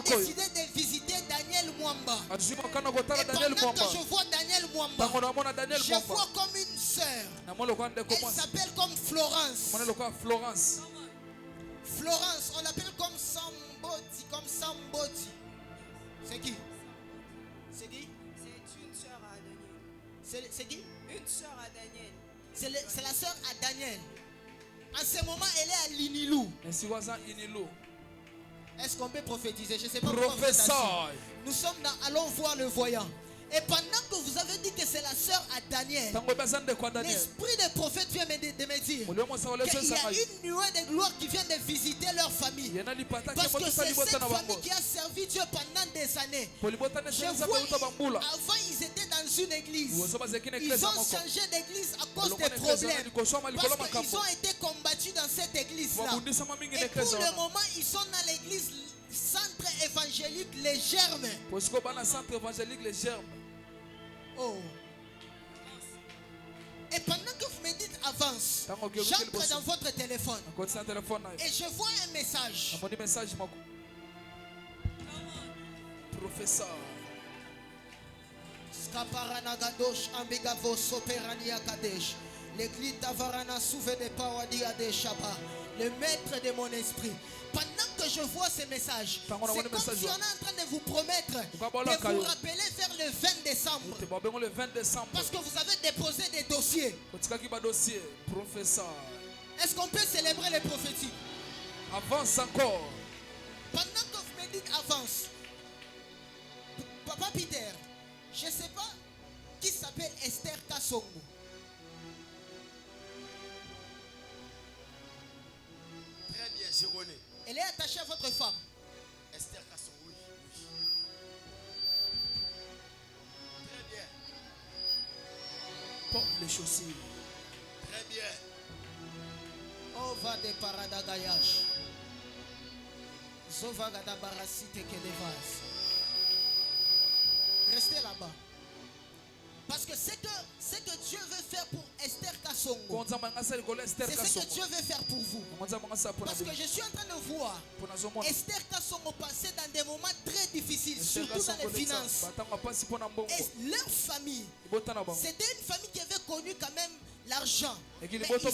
Speaker 4: décidé de visiter Daniel Mwamba. Et pendant que je vois Daniel Mwamba, je vois comme une sœur. Elle s'appelle comme Florence. Florence, on l'appelle comme Sambodi. C'est qui? C'est qui?
Speaker 5: C'est une sœur à Daniel.
Speaker 4: C'est qui?
Speaker 5: Une sœur à Daniel.
Speaker 4: C'est la sœur à Daniel. En ce moment, elle est à Linilou. Est-ce qu'on peut prophétiser? Je ne sais pas pourquoi vous êtes assis. Nous sommes dans Allons voir le voyant. Et pendant que vous avez dit que c'est la sœur à Daniel, l'esprit des prophètes vient de me dire qu'il y a une nuée de gloire qui vient de visiter leur famille. Parce que c'est cette famille qui a servi Dieu pendant des années. Je vois, avant ils étaient dans une église. Ils ont changé d'église à cause des problèmes. Parce qu'ils ont été combattus dans cette église-là. Et pour le moment, ils sont dans l'église centre évangélique Les Germes. Oh. Et pendant que vous me dites avance, j'entre dans votre téléphone et je vois un message.
Speaker 2: Professeur.
Speaker 4: Skaparanagadosh ambigavo soperania kadesh. L'église d'Avarana souve de Pawadi Adeshaba. Le maître de mon esprit. Pendant que je vois ces messages, c'est comme si on est en train de vous promettre de vous rappeler vers le 20 décembre. Parce que vous avez déposé des dossiers. Est-ce qu'on peut célébrer les prophéties?
Speaker 2: Avance encore.
Speaker 4: Pendant que vous me dites avance, Papa Peter, je ne sais pas qui s'appelle Esther Kassongo. Elle est attachée à votre femme.
Speaker 2: Esther Kasson, oui. Très bien.
Speaker 1: Porte les chaussures.
Speaker 2: Très bien.
Speaker 4: Oh, va de paradagayage. Zovagada barasite kelevas. Restez là-bas. Parce que ce que Dieu veut faire pour Esther Kassongo, c'est ce que Dieu veut faire pour vous. Parce que je suis en train de voir Esther Kassongo passer dans des moments très difficiles, surtout dans les finances. Et leur famille, c'était une famille qui avait connu quand même l'argent. Mais ils sont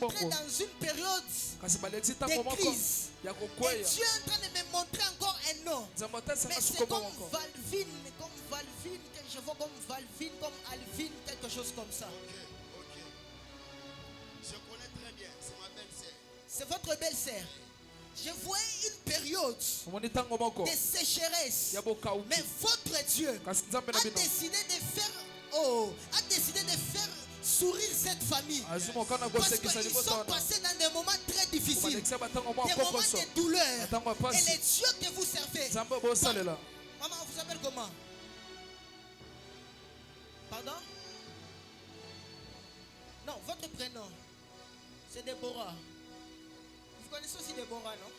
Speaker 4: entrés dans une période de crise. Et Dieu est en train de me montrer encore un nom. Mais c'est comme Valvine, je vois comme Valvine, comme Alvine, quelque chose comme ça.
Speaker 2: Ok. Je connais très bien, c'est ma belle-sœur.
Speaker 4: C'est votre belle-sœur. Je vois une période de sécheresse. Mais votre Dieu a décidé de faire sourire cette famille. Parce qu'ils sont passés dans des moments très difficiles, des moments de douleur. Et les dieux que vous servez. Maman, vous appelle comment? Pardon? Non, votre prénom, c'est Déborah. Vous connaissez aussi Déborah, non?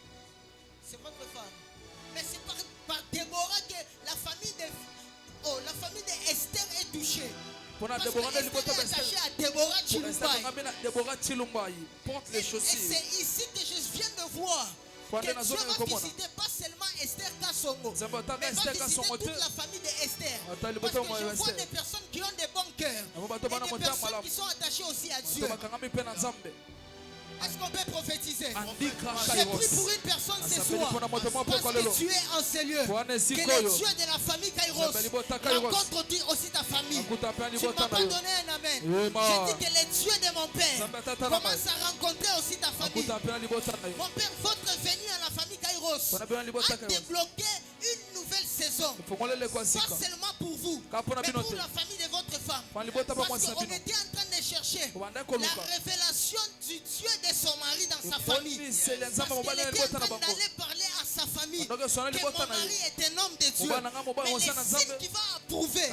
Speaker 4: C'est votre femme. Mais c'est par Déborah que la famille d'Esther est touchée. Parce que Esther est attachée à Déborah Chilumbaï. Et c'est ici que je viens de voir que Dieu va visiter pas seulement Esther Kassongo, mais va visiter toute la famille d'Esther. Parce que je vois des personnes qui ont des bons cœurs et des personnes qui sont attachées aussi à Dieu. Est-ce qu'on peut prophétiser? J'ai pris pour une personne ce soir parce que tu es en ces lieux. Que le Dieu de la famille Kairos rencontre aussi ta famille. Tu ne m'as pas donné un amen. J'ai dit que le Dieu de mon père commence à rencontrer aussi ta famille. Mon père, votre venue à la famille Kairos a débloqué une nouvelle saison. Pas seulement pour vous, mais pour la famille de votre femme. Parce qu'on était en train de chercher la révélation du Dieu de son mari dans sa famille. Parce qu'elle était en train d'aller parler à sa famille que mon mari est un homme de Dieu. Mais le signe qui va approuver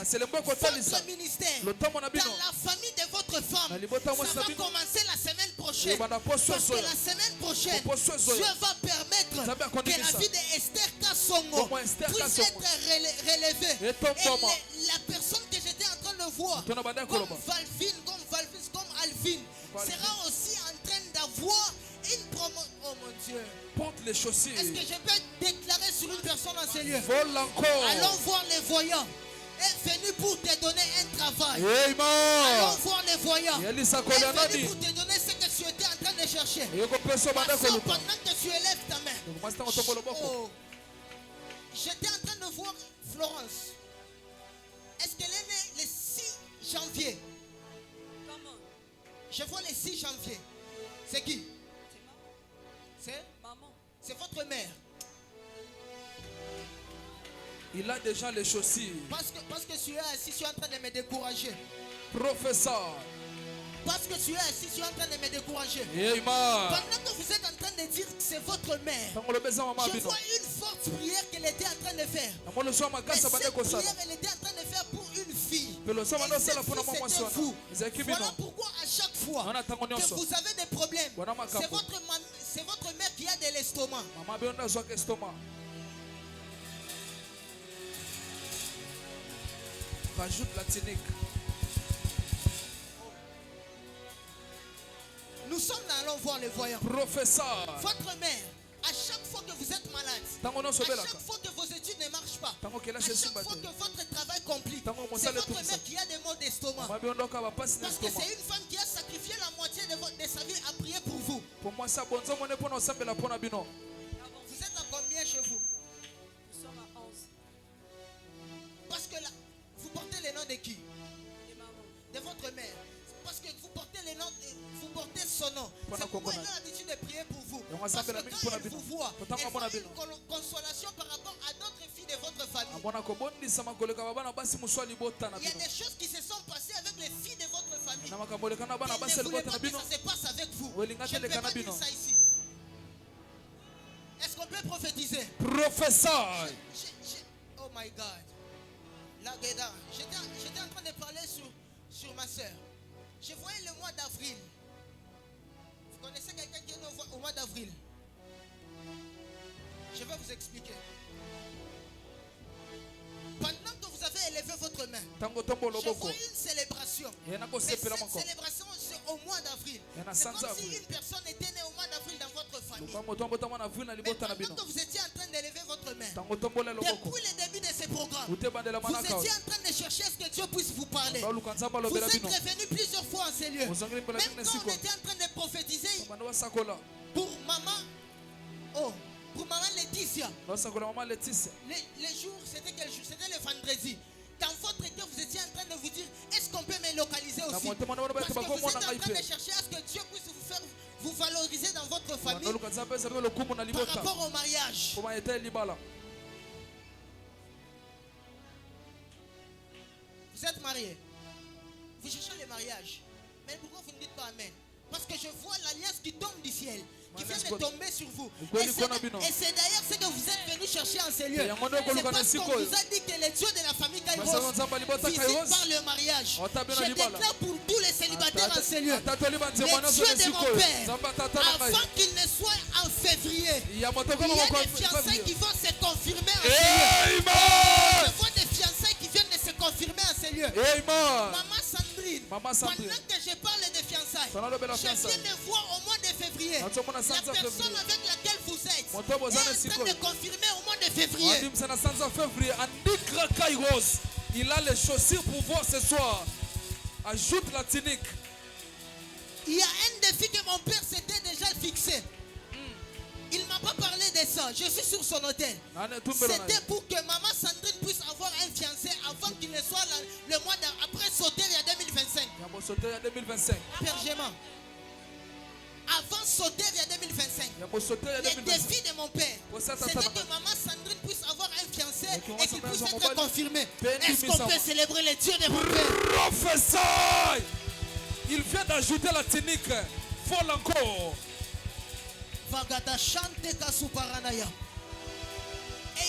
Speaker 4: votre ministère dans la famille de votre femme, ça va commencer la semaine prochaine. Parce que la semaine prochaine, Dieu va permettre que la vie d'Esther Kassongo puisse être relevée. Et la personne que j'étais en train de voir, comme Valvine, comme Alvine, sera aussi en train d'avoir une promotion. Oh mon Dieu.
Speaker 1: Porte les chaussures.
Speaker 4: Est-ce que je peux déclarer sur une personne en ces lieux? Allons voir les voyants. Est venu pour te donner un travail. Allons voir les voyants. Est venu pour te donner ce que tu étais en train de chercher. Pendant que tu élèves ta main. Oh. J'étais en train de voir Florence. Est-ce qu'elle est née le 6 janvier?
Speaker 5: Comment?
Speaker 4: Je vois le 6 janvier. C'est qui? C'est
Speaker 5: maman.
Speaker 4: C'est votre mère.
Speaker 1: Il a déjà les chaussures.
Speaker 4: Parce que tu es assis, tu es en train de me décourager.
Speaker 1: Professeur.
Speaker 4: Parce que tu es assis, tu es en train de me décourager.
Speaker 1: Amen.
Speaker 4: Pendant que vous êtes en train de dire que c'est votre mère, je vois une forte prière qu'elle était en train de faire. Et cette prière, elle était en train de faire pour une fille. Et cette fille, c'était vous. Voilà pourquoi à chaque fois que vous avez des problèmes, c'est votre mère qui a de l'estomac.
Speaker 1: Rajoute la technique.
Speaker 4: Nous sommes allons voir les voyants.
Speaker 1: Professeur.
Speaker 4: Votre mère, à chaque fois que vous êtes malade, à chaque fois que vos études ne marchent pas, à chaque fois que votre travail complique, c'est votre mère qui a des maux d'estomac. Parce que c'est une femme qui a sacrifié la moitié de sa vie à prier pour vous. Vous êtes à combien chez vous?
Speaker 5: Nous sommes à 11.
Speaker 4: Parce que là, vous portez le nom de qui?
Speaker 5: De maman.
Speaker 4: De votre mère. Parce que vous portez le nom, vous portez son nom. C'est pourquoi elle a l'habitude de prier pour vous. Parce que quand elle vous voit, elle voit une consolation par rapport à d'autres filles de votre famille. Il y a des choses qui se sont passées avec les filles de votre famille. Elle ne voulait pas que ça se passe avec vous. Je ne peux pas dire ça ici. Est-ce peux prophétiser.
Speaker 2: Professeur.
Speaker 4: Oh my God. J'étais en train de parler sur ma soeur. Je voyais le mois d'avril. Vous connaissez quelqu'un qui est au mois d'avril? Je vais vous expliquer. Pendant que vous avez élevé votre main, je vois une célébration. Mais cette célébration, c'est au mois d'avril. C'est comme si une personne était née au mois d'avril dans votre famille. Mais pendant que vous étiez en train d'élever votre main, depuis le début de ce programme, vous étiez en train de chercher à ce que Dieu puisse vous parler. Vous êtes revenu plusieurs fois en ces lieux. Même quand on était en train de prophétiser pour maman, pour maman Laetitia, les jours, c'était quel jour? C'était le vendredi. Dans votre cœur, vous étiez en train de vous dire, est-ce qu'on peut me localiser aussi? Parce que vous êtes en train de chercher à ce que Dieu puisse vous valoriser dans votre famille par rapport au mariage. Vous êtes mariés. Vous cherchez le mariage. Mais pourquoi vous ne dites pas Amen? Parce que je vois l'alliance qui tombe du ciel, qui vient de tomber sur vous. Et c'est d'ailleurs ce que vous êtes venu chercher en ces lieux. C'est parce qu'on vous a dit que le Dieu de la famille Kairos visite par le mariage. Je déclare pour tous les célibataires en ces lieux, le Dieu de mon Père, avant qu'il ne soit en février, il y a des fiançailles qui vont se confirmer en ces lieux. Je vois des fiançailles qui viennent de se confirmer en ces lieux. Maman Sandrine, pendant que je parle de fiançailles, je viens de voir au mois de février, la personne avec laquelle vous êtes est en train de confirmer au mois de février.
Speaker 2: Il a les chaussures pour voir ce soir. Ajoute la tunique.
Speaker 4: Il y a un défi que mon père s'était déjà fixé. Il ne m'a pas parlé de ça. Je suis sur son hôtel. C'était pour que maman Sandrine puisse avoir un fiancé avant qu'il ne soit là, le mois après sauter il y a 2025. Père Géman. Avant sauter il y a 2025. Le défi de mon père, c'était que maman Sandrine puisse avoir un fiancé et qu'il puisse être confirmé. Est-ce qu'on peut célébrer les dieux de mon père?
Speaker 2: Professeur, il vient d'ajouter la technique. Folle encore.
Speaker 4: Et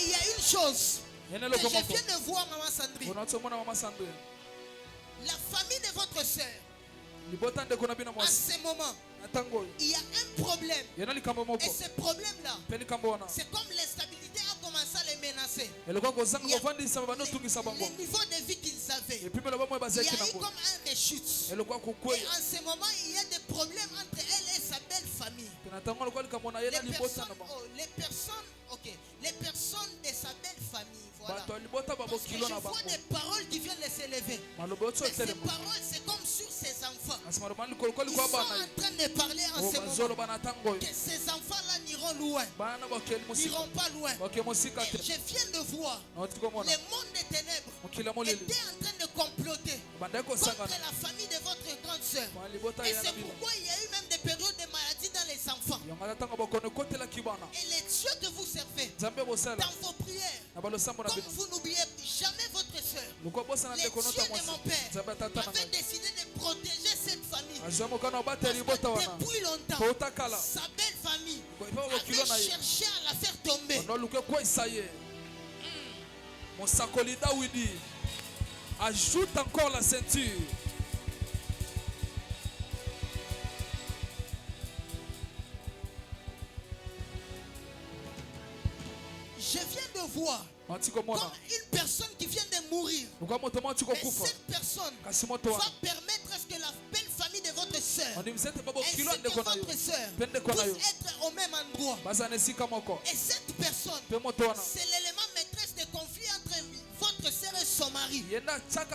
Speaker 4: il y a une chose que je viens de voir, maman Sandrine. La famille de votre soeur, à ce moment, il y a un problème. Et ce problème-là, c'est comme l'instabilité a commencé à les menacer. Le niveau de vie qu'ils avaient, il y a eu comme un rechute. Et en ce moment, il y a des problèmes entre elle et sa belle famille. Les personnes de sa belle famille, voilà. Parce que je vois des paroles qui viennent de s'élever. Mais ces paroles, c'est comme sur ses enfants. Ils sont en train de parler en ce moment que ces enfants-là n'iront loin. N'iront pas loin. Et je viens de voir le monde des ténèbres était en train de comploter contre la famille de votre grande soeur. Et c'est pourquoi il y a eu même des périodes de maladie dans les enfants. Et les dieux que vous servez, dans vos prières, comme vous n'oubliez jamais votre soeur, les dieux de mon père avaient décidé de protéger cette famille. Parce que depuis longtemps, sa belle famille avait cherché à la faire tomber.
Speaker 2: Mon sacolida Widi ajoute encore la ceinture.
Speaker 4: Je viens de voir comme une personne qui vient de mourir. Et cette personne va permettre à ce que la belle famille de votre soeur ainsi que votre soeur puisse être au même endroit. Et cette personne, c'est l'élément maîtresse de conflit entre votre soeur et son mari. Parce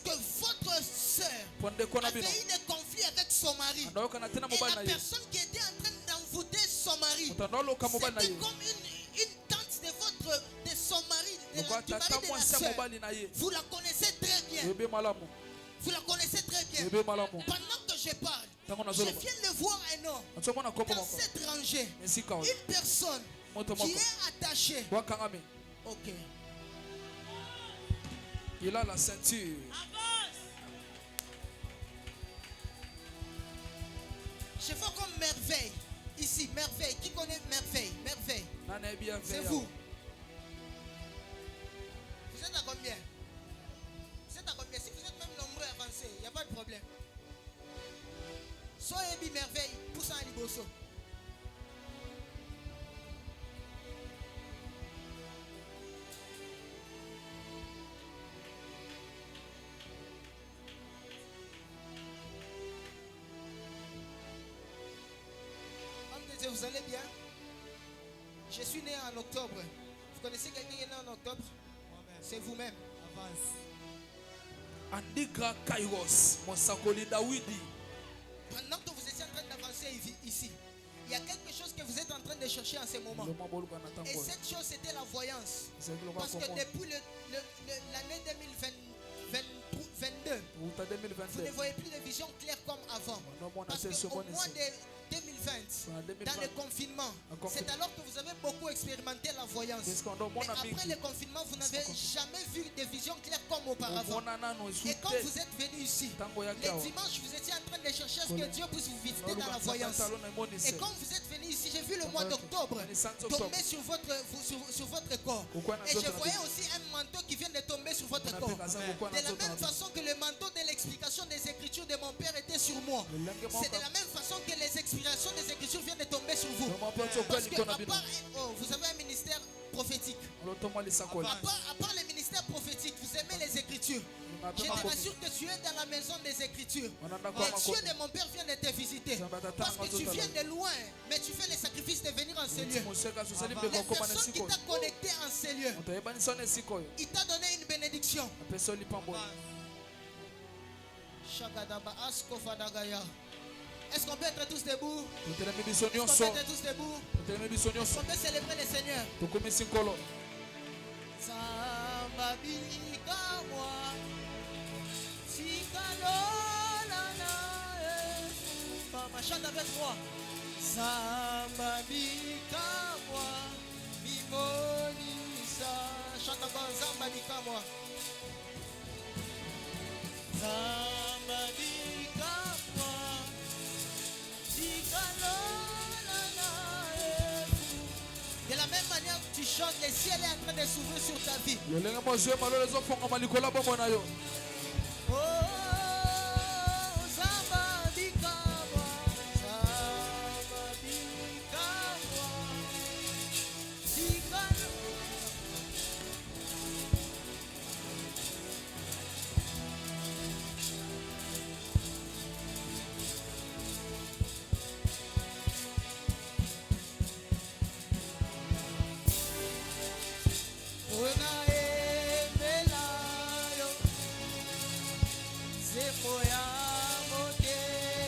Speaker 4: que votre soeur avait eu des conflits avec son mari. Et la personne qui était en train d'envoûter son mari, c'était comme une tante de son mari, du mari de la soeur. Vous la connaissez très bien. Vous la connaissez très bien. Pendant que je parle, je viens de voir un homme dans cette rangée. Une personne qui est attachée. Ok.
Speaker 2: Il a la ceinture.
Speaker 4: Je vois comme merveille ici. Ici, merveille. Qui connaît merveille? Merveille. C'est vous. Vous êtes à combien? Vous êtes à combien? Si vous êtes même nombreux avancés, il n'y a pas de problème. Soyez merveille. Pousse un liboso. Vous allez bien? Je suis né en octobre. Vous connaissez quelqu'un qui est né en octobre? C'est vous-même. Avance.
Speaker 2: Andika Kairos, Monsakoli Dawidi.
Speaker 4: Pendant que vous étiez en train d'avancer ici, il y a quelque chose que vous êtes en train de chercher en ce moment. Et cette chose, c'était la voyance. Parce que depuis l'année 2022, vous ne voyez plus de vision claire comme avant. Parce qu'au mois de 2020, dans le confinement, c'est alors que vous avez beaucoup expérimenté la voyance. Mais après le confinement, vous n'avez jamais vu de vision claire comme auparavant. Et quand vous êtes venu ici, les dimanches, vous étiez en train de chercher à ce que Dieu puisse vous visiter dans la voyance. Et quand vous êtes venu ici, j'ai vu le mois d'octobre tomber sur votre corps. Et je voyais aussi un manteau qui vient de tomber sur votre corps. De la même façon que le manteau de l'explication des Écritures de mon père était sur moi. C'est de la même façon que les explications des Écritures viennent de tomber sur vous. Parce que à part, vous avez un ministère prophétique. À part le ministère prophétique, vous aimez les Écritures. Je te rassure que tu es dans la maison des Écritures. Et Dieu de mon père vient de te visiter. Parce que tu viens de loin, mais tu fais les sacrifices de venir en ces lieux. La personne qui t'a connecté en ces lieux, il t'a donné une bénédiction. Est-ce qu'on peut être tous debout? Est-ce qu'on peut être tous debout? Est-ce qu'on peut célébrer le Seigneur? Chante avec moi. Samba bika moi, mimonisa. Chante encore Samba bika moi. Samba bika moi, de la même manière que tu chantes, le ciel est en train de s'ouvrir sur ta vie.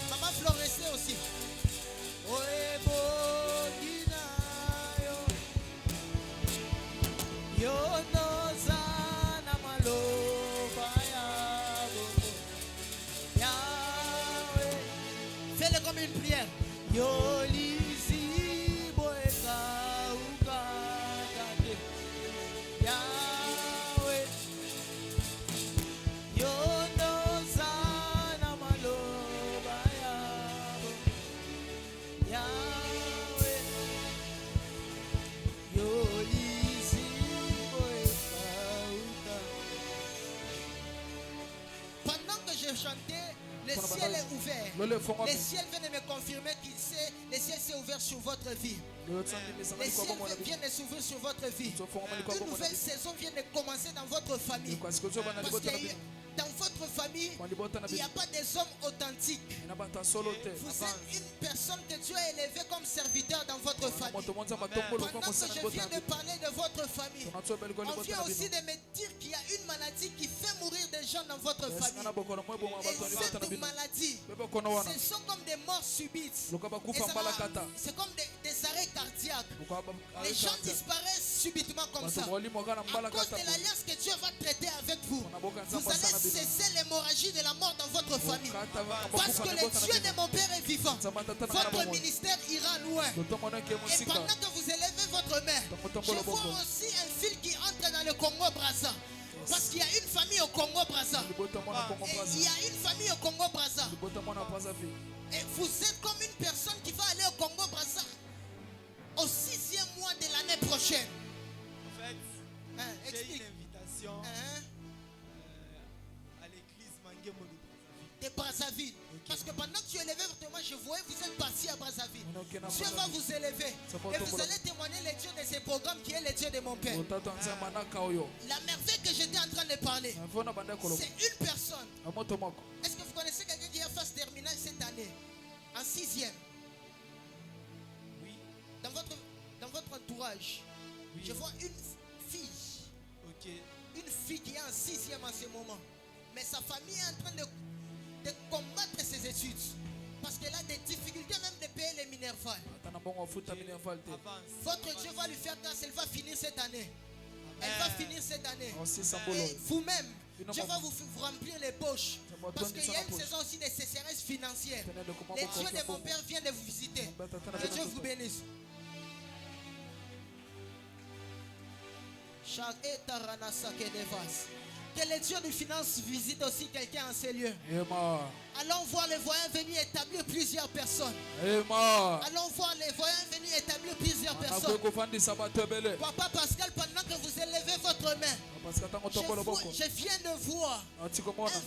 Speaker 4: Maman Florescé aussi. Fais-le comme une prière. Le ciel est ouvert. Le ciel vient de me confirmer que le ciel s'est ouvert sur votre vie. Le ciel vient de s'ouvrir sur votre vie. Une nouvelle saison vient de commencer dans votre famille. Parce que dans votre famille, il n'y a pas des hommes authentiques. Vous êtes une personne que Dieu a élevée comme serviteur dans votre famille. Pendant que je viens de parler de votre famille, on vient aussi de me dire qu'il y a une maladie qui fait mourir des gens dans votre famille. Et cette maladie, ce sont comme des morts subites. C'est comme des arrêts cardiaques. Les gens disparaissent subitement comme ça. À cause de l'alliance que Dieu va traiter avec vous, vous allez cesser l'hémorragie de la mort dans votre famille. Parce que le Dieu de mon Père est vivant. Votre ministère ira loin. Et pendant que vous élevez votre mère, je vois aussi un fil qui entre dans le Congo-Brazza. Parce qu'il y a une famille au Congo-Brazza. Il y a une famille au Congo-Brazza. Et vous êtes comme une personne qui va aller au Congo-Brazza au 6e mois de l'année prochaine.
Speaker 6: En fait, j'ai une invitation à l'église Mangemo
Speaker 4: de Brazzaville. Parce que pendant que tu élevais votre main, je voyais vous êtes parti à Brazzaville. Dieu va vous élever. Et vous allez témoigner le Dieu de ces programmes qui est le Dieu de mon Père. La merveille que j'étais en train de parler, c'est une personne. Est-ce que vous connaissez quelqu'un qui a fait terminale cette année? En 6e?
Speaker 6: Oui.
Speaker 4: Dans votre entourage, oui. Je vois une fille.
Speaker 6: Ok.
Speaker 4: Une fille qui est en 6e en ce moment. Mais sa famille est en train de combattre ses études. Parce qu'elle a des difficultés même de payer les Minerval. Votre Dieu va lui faire grâce, elle va finir cette année. Elle va finir cette année. Et vous-même, Dieu va vous remplir les poches. Parce qu'il y a une saison aussi de sécheresse financière. Les dieux de mon Père viennent de vous visiter. Que Dieu vous bénisse. Que les dieux de finances visitent aussi quelqu'un en ces lieux. Allons voir les voyants venir établir plusieurs personnes. Allons voir les voyants venir établir plusieurs personnes. Papa Pascal, pendant que vous élevez votre main, je viens de voir un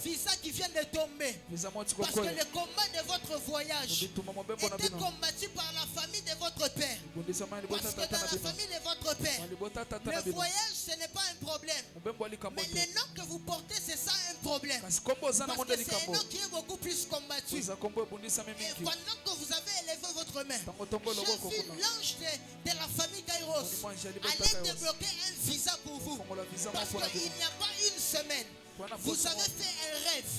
Speaker 4: visa qui vient de tomber. Parce que le combat de votre voyage était combattu par la famille de votre père. Parce que dans la famille de votre père, le voyage ce n'est pas un problème. Mais le nom que vous portez, c'est ça un problème. Parce que c'est un nom qui est beaucoup plus combattu. Et pendant que vous avez élevé votre main, j'ai vu l'ange de la famille Kairos aller débloquer un visa pour vous. Parce qu'il n'y a pas une semaine, vous avez fait un rêve.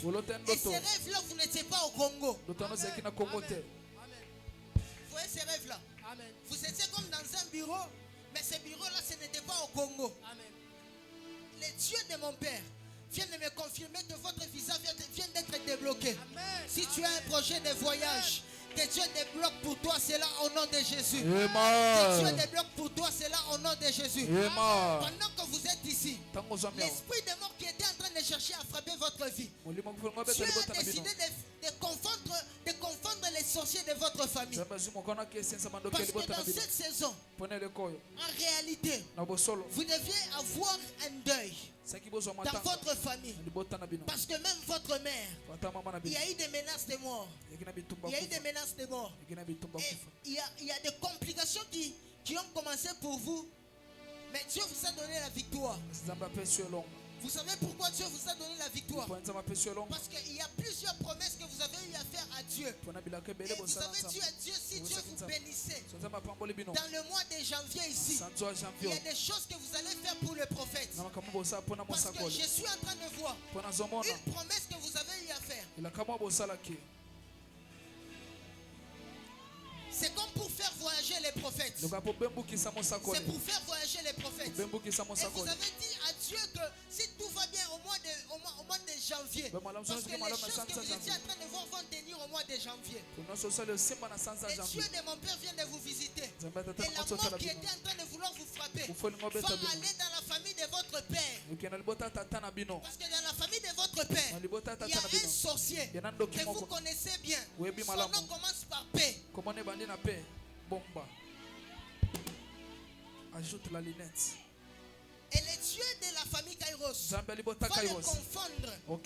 Speaker 4: Et ce rêve-là, vous n'étiez pas au Congo. Vous voyez ces rêves-là? Vous étiez comme dans un bureau, mais ce bureau-là, ce n'était pas au Congo. Les dieux de mon Père viennent de me confirmer que votre visa vient d'être débloqué. Si tu as un projet de voyage, que Dieu débloque pour toi cela au nom de Jésus. Que Dieu débloque pour toi cela au nom de Jésus. Pendant que vous êtes ici, l'esprit de mort qui était en train de chercher à frapper votre vie, Dieu a décidé de confondre les sorciers de votre famille. Parce que dans cette saison, en réalité, vous deviez avoir un deuil dans votre famille. Parce que même votre mère, il y a eu des menaces de mort. Il y a eu des menaces de mort. Et il y a des complications qui ont commencé pour vous. Mais Dieu vous a donné la victoire. Vous savez pourquoi Dieu vous a donné la victoire? Parce qu'il y a plusieurs promesses que vous avez eu à faire à Dieu. Et vous avez dit à Dieu, si Dieu vous bénissait, dans le mois de janvier ici, il y a des choses que vous allez faire pour le prophète. Parce que je suis en train de voir une promesse que vous avez eu à faire. C'est comme pour faire voyager les prophètes. C'est pour faire voyager les prophètes. Et vous avez dit à Dieu que si tout va bien au mois de janvier, parce que les choses que vous étiez en train de voir vont tenir au mois de janvier. Les dieux de mon Père viennent de vous visiter. Et la mort qui était en train de vouloir vous frapper va aller dans la famille de votre père. Parce que dans la famille de votre père, il y a un sorcier que vous connaissez bien. Son nom commence par P.
Speaker 2: Ajoute la lunette.
Speaker 4: Et les dieux de la famille Kairos va le confondre pour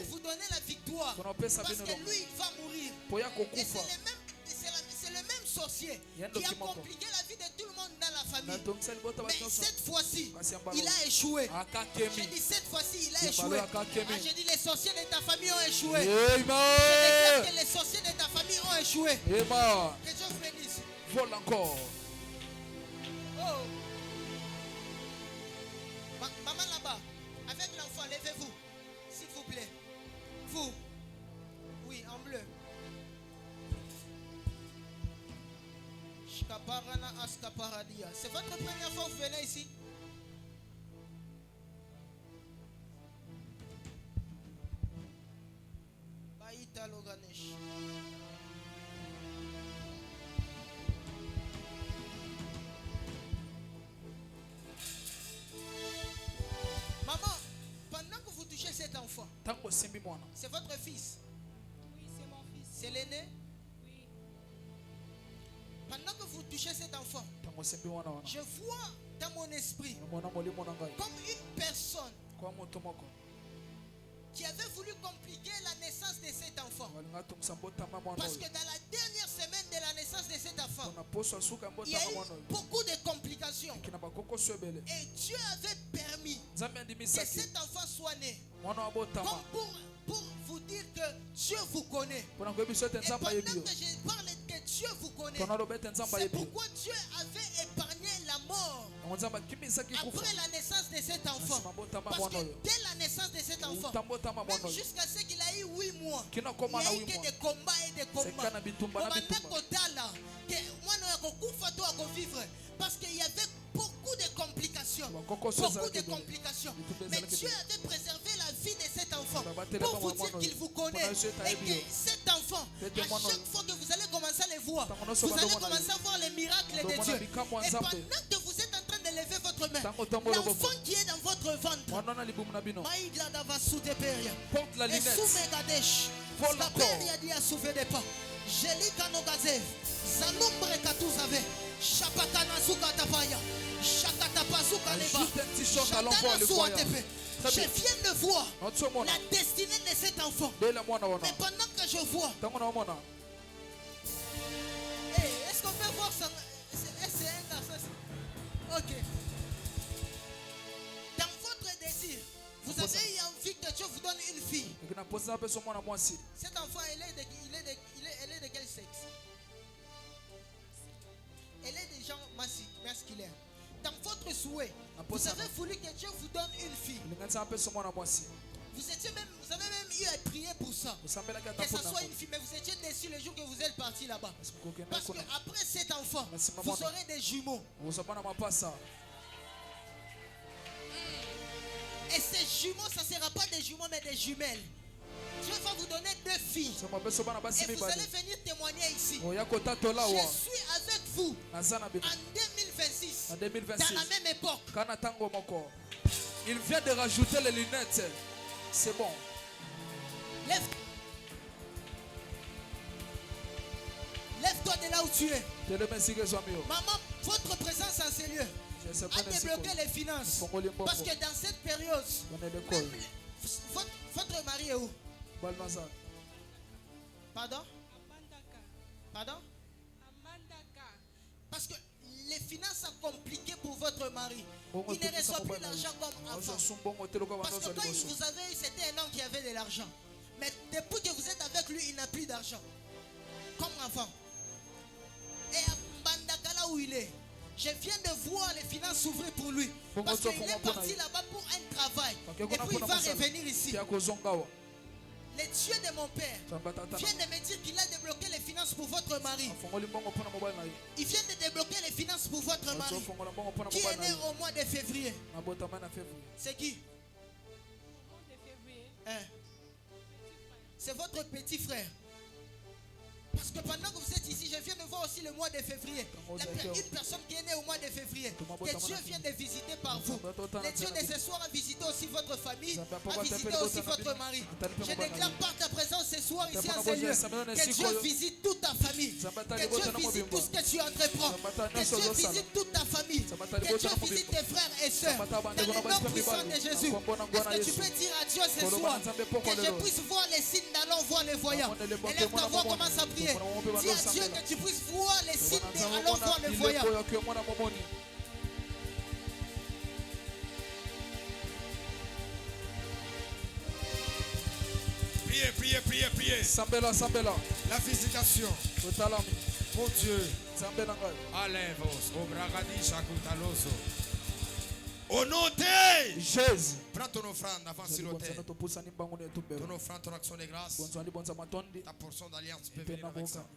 Speaker 4: vous donner la victoire. Parce que lui, il va mourir. Et c'est le même sorcier qui a compliqué la vie de tout le monde dans la famille. Mais cette fois-ci, il a échoué. J'ai dit cette fois-ci, il a échoué. J'ai dit les sorciers de ta famille ont échoué. Je déclare que les sorciers de ta famille ont échoué. Que Dieu vous bénisse.
Speaker 2: Vole encore.
Speaker 4: Oh. Maman là-bas, avec l'enfant, levez-vous. S'il vous plaît. Vous. Oui, en bleu. C'est votre première fois que vous venez ici? Baïtalo Ganesh. Maman, pendant que vous touchez cet enfant, c'est votre fils?
Speaker 5: Oui, c'est mon fils.
Speaker 4: C'est l'aîné?
Speaker 5: Oui.
Speaker 4: Pendant que vous touchez touché cet enfant, je vois dans mon esprit comme une personne qui avait voulu compliquer la naissance de cet enfant. Parce que dans la dernière semaine de la naissance de cet enfant, il y a eu beaucoup de complications. Et Dieu avait permis que cet enfant soit né. Comme pour vous dire que Dieu vous connaît. Et pendant que je parle que Dieu vous connaît, c'est pourquoi Dieu avait épargné la mort après la naissance de cet enfant. Parce que dès la naissance de cet enfant, même jusqu'à ce qu'il a eu 8 mois, il n'y a eu que des combats et des combats. Parce qu'il y avait beaucoup de complications. Beaucoup de complications. Mais Dieu avait préservé la vie de cet enfant pour vous dire qu'il vous connaît. Et que cet enfant, à chaque fois que vous allez commencer à le voir, vous allez commencer à voir les miracles de Dieu. Et pendant que vous êtes en train de lever votre main, l'enfant qui est dans votre ventre,
Speaker 2: porte la lunette.
Speaker 4: Vole encore. Je viens de voir la destinée de cet enfant. Mais pendant que je vois, est-ce qu'on peut voir ça? C'est un garçon. Ok. Dans votre désir, vous avez eu envie que Dieu vous donne une fille. Cet enfant, elle est de quel sexe? Elle est de genre masculin. Dans votre souhait, vous avez voulu que Dieu vous donne une fille. Vous avez même eu à prier pour ça. Que ce soit une fille, mais vous étiez déçu le jour que vous êtes parti là-bas. Parce qu'après cet enfant, vous aurez des jumeaux. Et ces jumeaux, ça ne sera pas des jumeaux, mais des jumelles. Dieu va vous donner 2 filles. Et vous allez venir témoigner ici. Je suis avec vous en 2026. Dans la même époque.
Speaker 2: Il vient de rajouter les lunettes. C'est bon.
Speaker 4: Lève-toi de là où tu es. Maman, votre présence en ces lieux a débloqué les finances. Parce que dans cette période, même votre mari est où? Pardon? Pardon? Parce que les finances sont compliquées pour votre mari. Il ne reçoit plus l'argent comme avant. Parce que quand vous avez eu, c'était un homme qui avait de l'argent. Mais depuis que vous êtes avec lui, il n'a plus d'argent. Comme avant. Et à Mbandaka, là où il est, je viens de voir les finances s'ouvrir pour lui. Parce qu'il est parti là-bas pour un travail. Et puis il va revenir ici. Le Dieu de mon père vient de me dire qu'il a débloqué les finances pour votre mari. Il vient de débloquer les finances pour votre mari qui est né au mois de février. C'est qui? C'est votre petit frère. Parce que pendant que vous êtes ici, je viens de voir aussi le mois de février. Une personne qui est née au mois de février. Que Dieu vient de visiter par vous. Le Dieu de ce soir a visité aussi votre famille. A visité aussi votre mari. Je déclare par ta présence ce soir ici en ce lieu. Que Dieu visite toute ta famille. Que Dieu visite tout ce que tu entreprends. Que Dieu visite toute ta famille. Que Dieu visite tes frères et sœurs. Dans le nom puissant de Jésus. Est-ce que tu peux dire à Dieu ce soir que je puisse voir les signes d'allons voir les voyants. Élève ta voix, commence à prier. Dis à Dieu que tu puisses voir les signes et allons voir le voyant.
Speaker 1: Priez.
Speaker 2: Sambela.
Speaker 1: La visitation. Mon Dieu. Alevos, Obragadi, Shakutaloso. Au nom de
Speaker 2: Jésus.
Speaker 1: Prends ton offrande avant sur l'autel. Ton offrande, ton action de grâce. Ta portion d'alliance peut venir avec ça.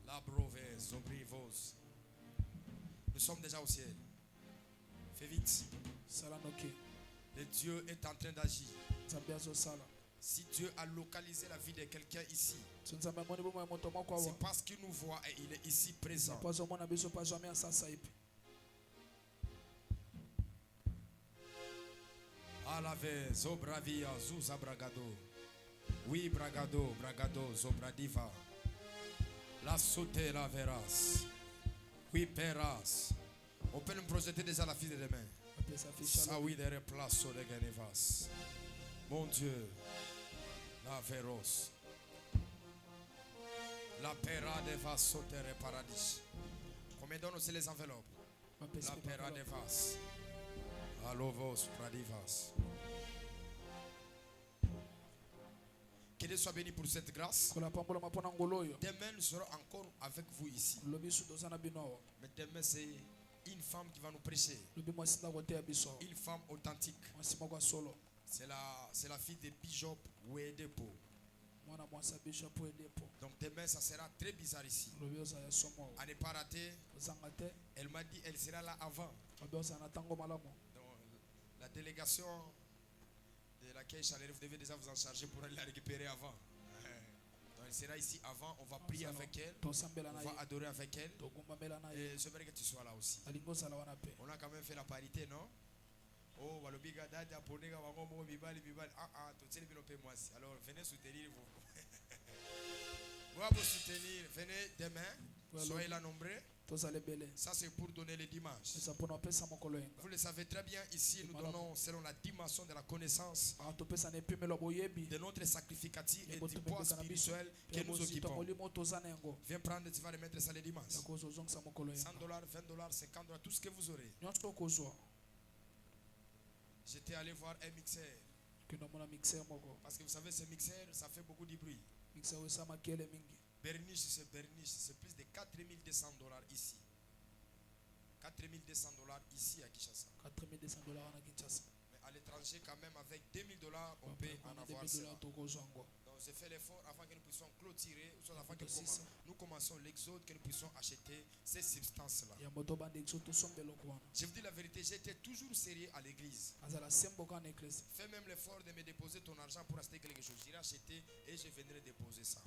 Speaker 1: La broves, obrivos. Nous sommes déjà au ciel. Fais vite. Le Dieu est en train d'agir. Si Dieu a localisé la vie de quelqu'un ici, c'est parce qu'il nous voit et il est ici présent. Alave, Zobravia, Zuza Bragado. Oui, Bragado, Zobradiva. La sauter la verras. Oui, peras. On peut nous projeter déjà la fille de demain. Ça oui, des replaces de Genevas. Mon Dieu. La véros. La pera de vas sauter paradis. Combien donne aussi les enveloppes? La pera de vas. Alovos pradivas. Que Dieu soit béni pour cette grâce. Demain, nous serons encore avec vous ici. Mais demain, c'est une femme qui va nous prêcher. Une femme authentique. C'est la fille de Bishop Wedepo. Donc demain, ça sera très bizarre ici. À ne pas rater. Elle m'a dit elle sera là avant. Donc, la délégation de laquelle vous devez déjà vous en charger pour aller la récupérer avant. Donc elle sera ici avant, on va prier avec elle, on va adorer avec elle. Et j'aimerais que tu sois là aussi. On a quand même fait la parité, non? Oh, alors venez soutenir vous. Vous soutenir, venez demain, soyez là nombreux. Ça c'est pour donner les dimanches. Vous le savez très bien, ici nous donnons selon la dimension de la connaissance de notre sacrificatif et du poids spirituel que nous occupons. Viens prendre, tu vas remettre ça les dimanches. $100, $20, $50, tout ce que vous aurez. J'étais allé voir un mixeur. Parce que vous savez, ce mixeur, ça fait beaucoup de bruit. Berniche, c'est plus de $4200 ici. $4200 ici à Kinshasa. Mais à l'étranger, quand même, avec $2000, on peut en avoir cela. Donc, j'ai fait l'effort avant que nous puissions clôturer, soit avant que nous commençons l'exode, que nous puissions acheter ces substances-là. Je vous dis la vérité, j'étais toujours sérieux à l'église. Fais même l'effort de me déposer ton argent pour acheter quelque chose. J'irai acheter et je viendrai déposer ça.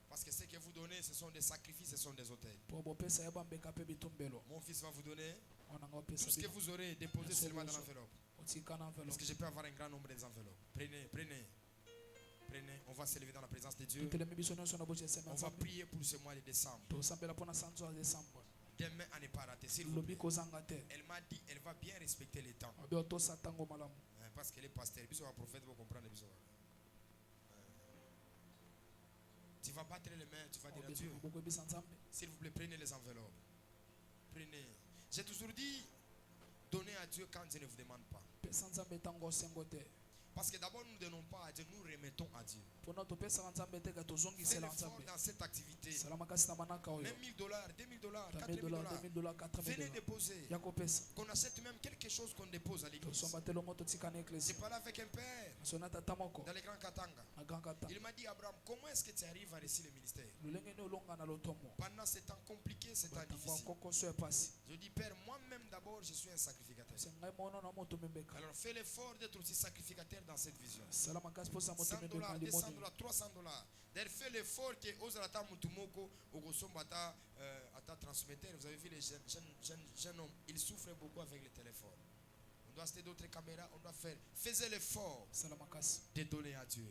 Speaker 1: Parce que ce que vous donnez, ce sont des sacrifices, ce sont des hôtels. Mon fils va vous donner tout ce que vous aurez déposé seulement dans l'enveloppe. Parce que je peux avoir un grand nombre d'enveloppes. Prenez. On va s'élever dans la présence de Dieu. On va prier pour ce mois de décembre. Demain, à ne pas rater. S'il vous plaît. Elle m'a dit, elle va bien respecter les temps. Parce qu'elle est pasteur. Le prophète va comprendre. Tu vas battre les mains, tu vas dire à Dieu. S'il vous plaît, prenez les enveloppes. Prenez. J'ai toujours dit, donnez à Dieu quand Dieu ne vous demande pas. Parce que d'abord, nous ne donnons pas à Dieu, nous remettons à Dieu. Fais l'effort dans cette activité. Même $1000, $2000, $4000. Venez déposer. Qu'on achète même quelque chose qu'on dépose à l'église. J'ai parlé avec un père dans les grands Katanga. Il m'a dit, Abraham, comment est-ce que tu arrives à réussir le ministère? Pendant ces temps compliqués, ces temps difficiles. Je dis, Père, moi-même d'abord, je suis un sacrificateur. Alors fais l'effort d'être aussi sacrificateur dans cette vision. $100, $200, $300. D'ailleurs, fais l'effort que Ozalata Mutumoko, Ogosombata, Ata transmetteur. Vous avez vu les jeunes hommes, ils souffrent beaucoup avec le téléphone. On doit acheter d'autres caméras, on doit faire. Faisez l'effort de donner à Dieu.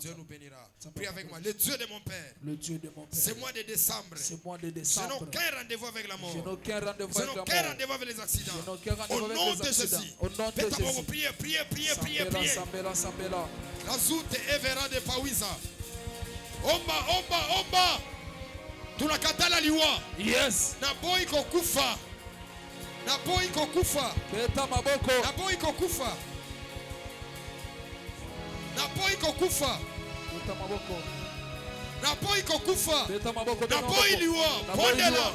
Speaker 1: Dieu nous bénira. Prie avec moi. Le Dieu de mon Père. C'est mois de décembre. Je n'ai aucun rendez-vous avec la mort. Je n'ai aucun rendez-vous avec les accidents. Au nom de Jésus. Faites à vous prier. La zoute evera de Pawiza. Omba. Tunakatala liwa.
Speaker 2: Yes.
Speaker 1: Na boy kokufa. Naboyi kokufa. Naboyi liwa. Pondela.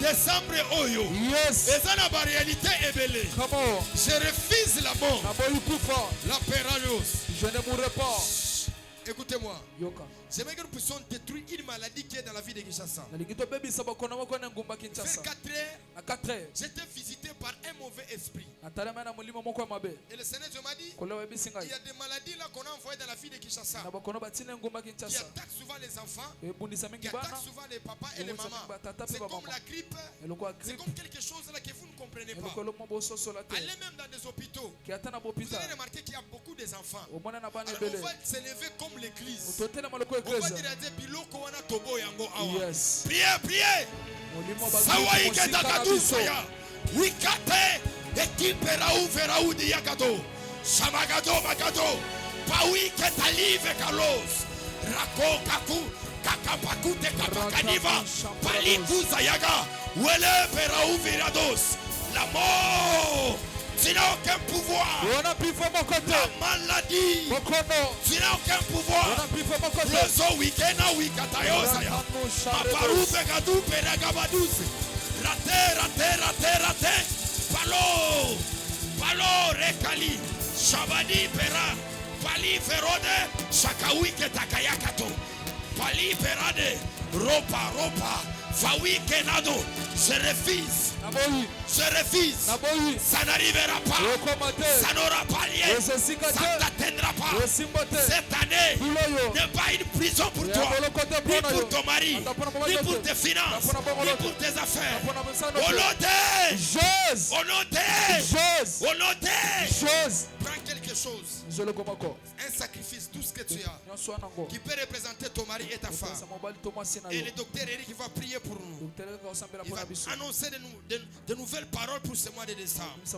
Speaker 1: Décembre oyo.
Speaker 2: Yes.
Speaker 1: Eza na ba réalité ebele. Je refuse la mort. La péraleuse.
Speaker 2: Je ne mourrai pas.
Speaker 1: Écoutez-moi. J'aimerais que nous puissions détruire une maladie qui est dans la vie de Kinshasa. Vers 4 heures, j'étais visité par un mauvais esprit. Et le Seigneur m'a dit, il y a des maladies là qu'on a envoyées dans la vie de Kinshasa qui attaquent souvent les enfants, qui attaquent souvent les papas et les mamans. C'est comme la grippe, c'est comme quelque chose là que vous ne comprenez pas. Allez même dans des hôpitaux, vous allez remarquer qu'il y a beaucoup d'enfants. Alors on va s'élever comme l'église. On va dire biloko wana tobo yango awa. Priez. Sawaï ketakaduso ya. Wikate ekiperaou veraou diagato. Samagado magado. Paui ketalive kalos. Rako kaku kakapaku te kapakaniva. Paliku zayaga. Wele veraou verados. La mort. Tu n'as aucun pouvoir. La maladie. Tu n'as aucun pouvoir. Le zo wikena wikatayosaya. Maparu pegadu peragabadus. Rate. Palo rekali. Shabadi pera. Pali ferode. Shakawi ketakayakato. Pali ferade. Ropa. Fawi kenado. Je refuse. Ça n'arrivera pas. Ça n'aura pas lieu. Ça ne t'atteindra pas. Cette année n'est pas une prison pour toi, ni pour ton mari, ni pour tes finances, ni pour tes affaires. Prends quelque chose. Un sacrifice, tout ce que tu as, qui peut représenter ton mari et ta femme. Et le docteur Eric va prier pour nous. Il va annoncer de nouvelles paroles pour ce mois de décembre. Je me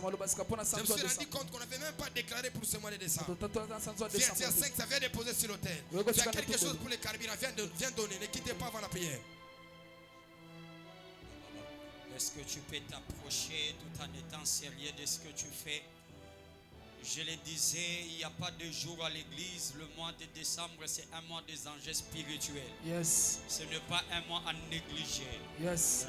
Speaker 1: suis rendu compte qu'on n'avait même pas déclaré pour ce mois de décembre. Verset 5, ça vient de poser sur l'autel. Tu as quelque chose pour les carburants, viens donner. Ne quittez pas avant la prière.
Speaker 7: Est-ce que tu peux t'approcher tout en étant sérieux de ce que tu fais? Je le disais, il n'y a pas de jour à l'église. Le mois de décembre, c'est un mois des enjeux spirituels.
Speaker 2: Yes.
Speaker 7: Ce n'est pas un mois à négliger.
Speaker 2: Yes.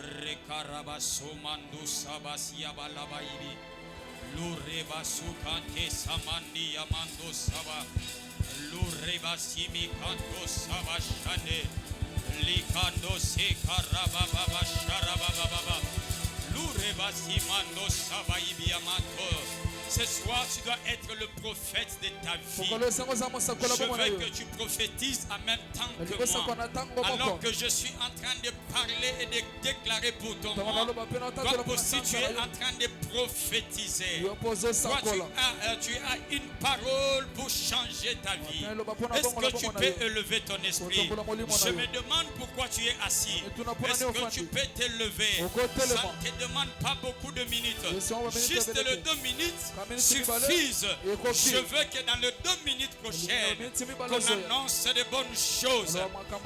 Speaker 7: Ce soir, tu dois être le prophète de ta vie. Je veux que tu prophétises en même temps que moi. Alors que je suis en train de parler et de déclarer pour ton monde, comme aussi tu es en train de prophétiser. Toi, tu as une parole pour changer ta vie. Est-ce que tu peux élever ton esprit? Je me demande pourquoi tu es assis. Est-ce que tu peux t'élever? Ça ne te demande pas beaucoup de minutes. Juste les 2 minutes suffisent. Je veux que dans les 2 minutes prochaines, qu'on annonce de bonnes choses.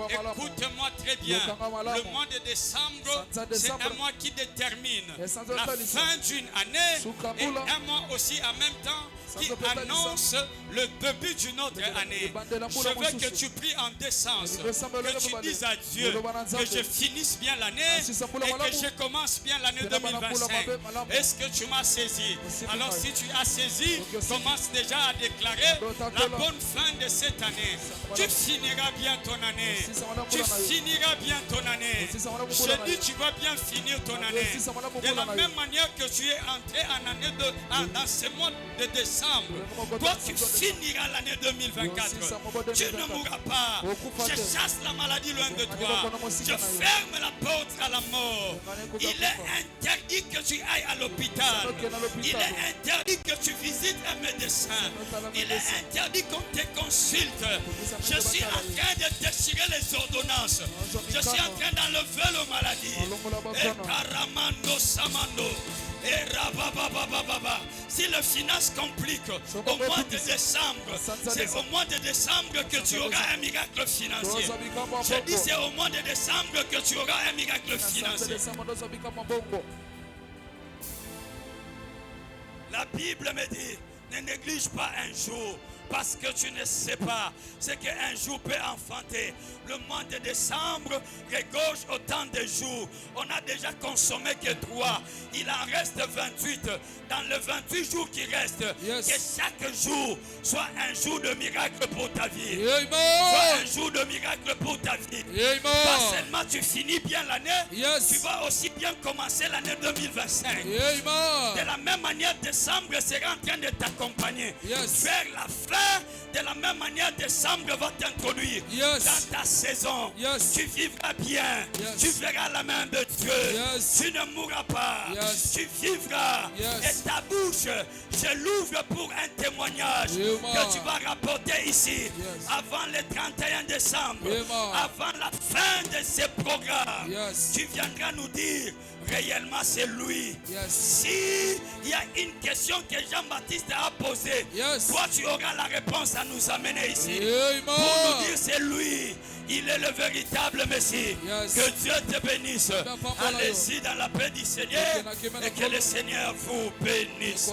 Speaker 7: Écoute-moi très bien. Le mois de décembre, c'est un mois qui détermine la fin d'une année et un mois aussi en même temps qui annonce le début d'une autre année. Je veux que tu pries en deux sens. Que tu dises à Dieu que je finisse bien l'année et que je commence bien l'année 2025. Est-ce que tu m'as saisi? Alors si tu as saisi, commence déjà à déclarer la bonne fin de cette année. Tu finiras bien ton année. Tu finiras bien ton année. Je dis tu vas bien finir ton année. De la même manière que tu es entré en année dans ce mois de décembre, toi tu finiras l'année 2024. Tu ne mourras pas. Je chasse la maladie loin de toi. Je ferme la porte à la mort. Il est interdit que tu ailles à l'hôpital. Il est interdit que tu visites un médecin. Il est interdit qu'on te consulte. Je suis en train de déchirer les ordonnances. Je suis en train d'enlever les maladies. Et Karamando Samando. Et Rabababababa. Si le finance complique au mois de décembre, c'est au mois de décembre que tu auras un miracle financier. Je dis c'est au mois de décembre que tu auras un miracle financier. La Bible me dit, ne néglige pas un jour. Parce que tu ne sais pas ce qu'un jour peut enfanter. Le mois de décembre regorge autant de jours. On a déjà consommé que 3. Il en reste 28. Dans les 28 jours qui restent, que chaque jour soit un jour de miracle pour ta vie. Soit un jour de miracle pour ta vie. Pas seulement tu finis bien l'année, tu vas aussi bien commencer l'année 2025. De la même manière, décembre sera en train de t'accompagner vers la fin faire de la même manière. Décembre va t'introduire dans ta saison. Tu vivras bien. Tu verras la main de Dieu. Tu ne mourras pas. Tu vivras. Et ta bouche, je l'ouvre pour un témoignage que tu vas rapporter ici avant le 31 décembre, avant la fin de ce programme. Tu viendras nous dire réellement c'est lui. Si il y a une question que Jean-Baptiste a posée, toi tu auras la réponse à nous amener ici pour nous dire c'est lui. Il est le véritable Messie. Que Dieu te bénisse. Allez-y dans la paix du Seigneur et que le Seigneur vous bénisse.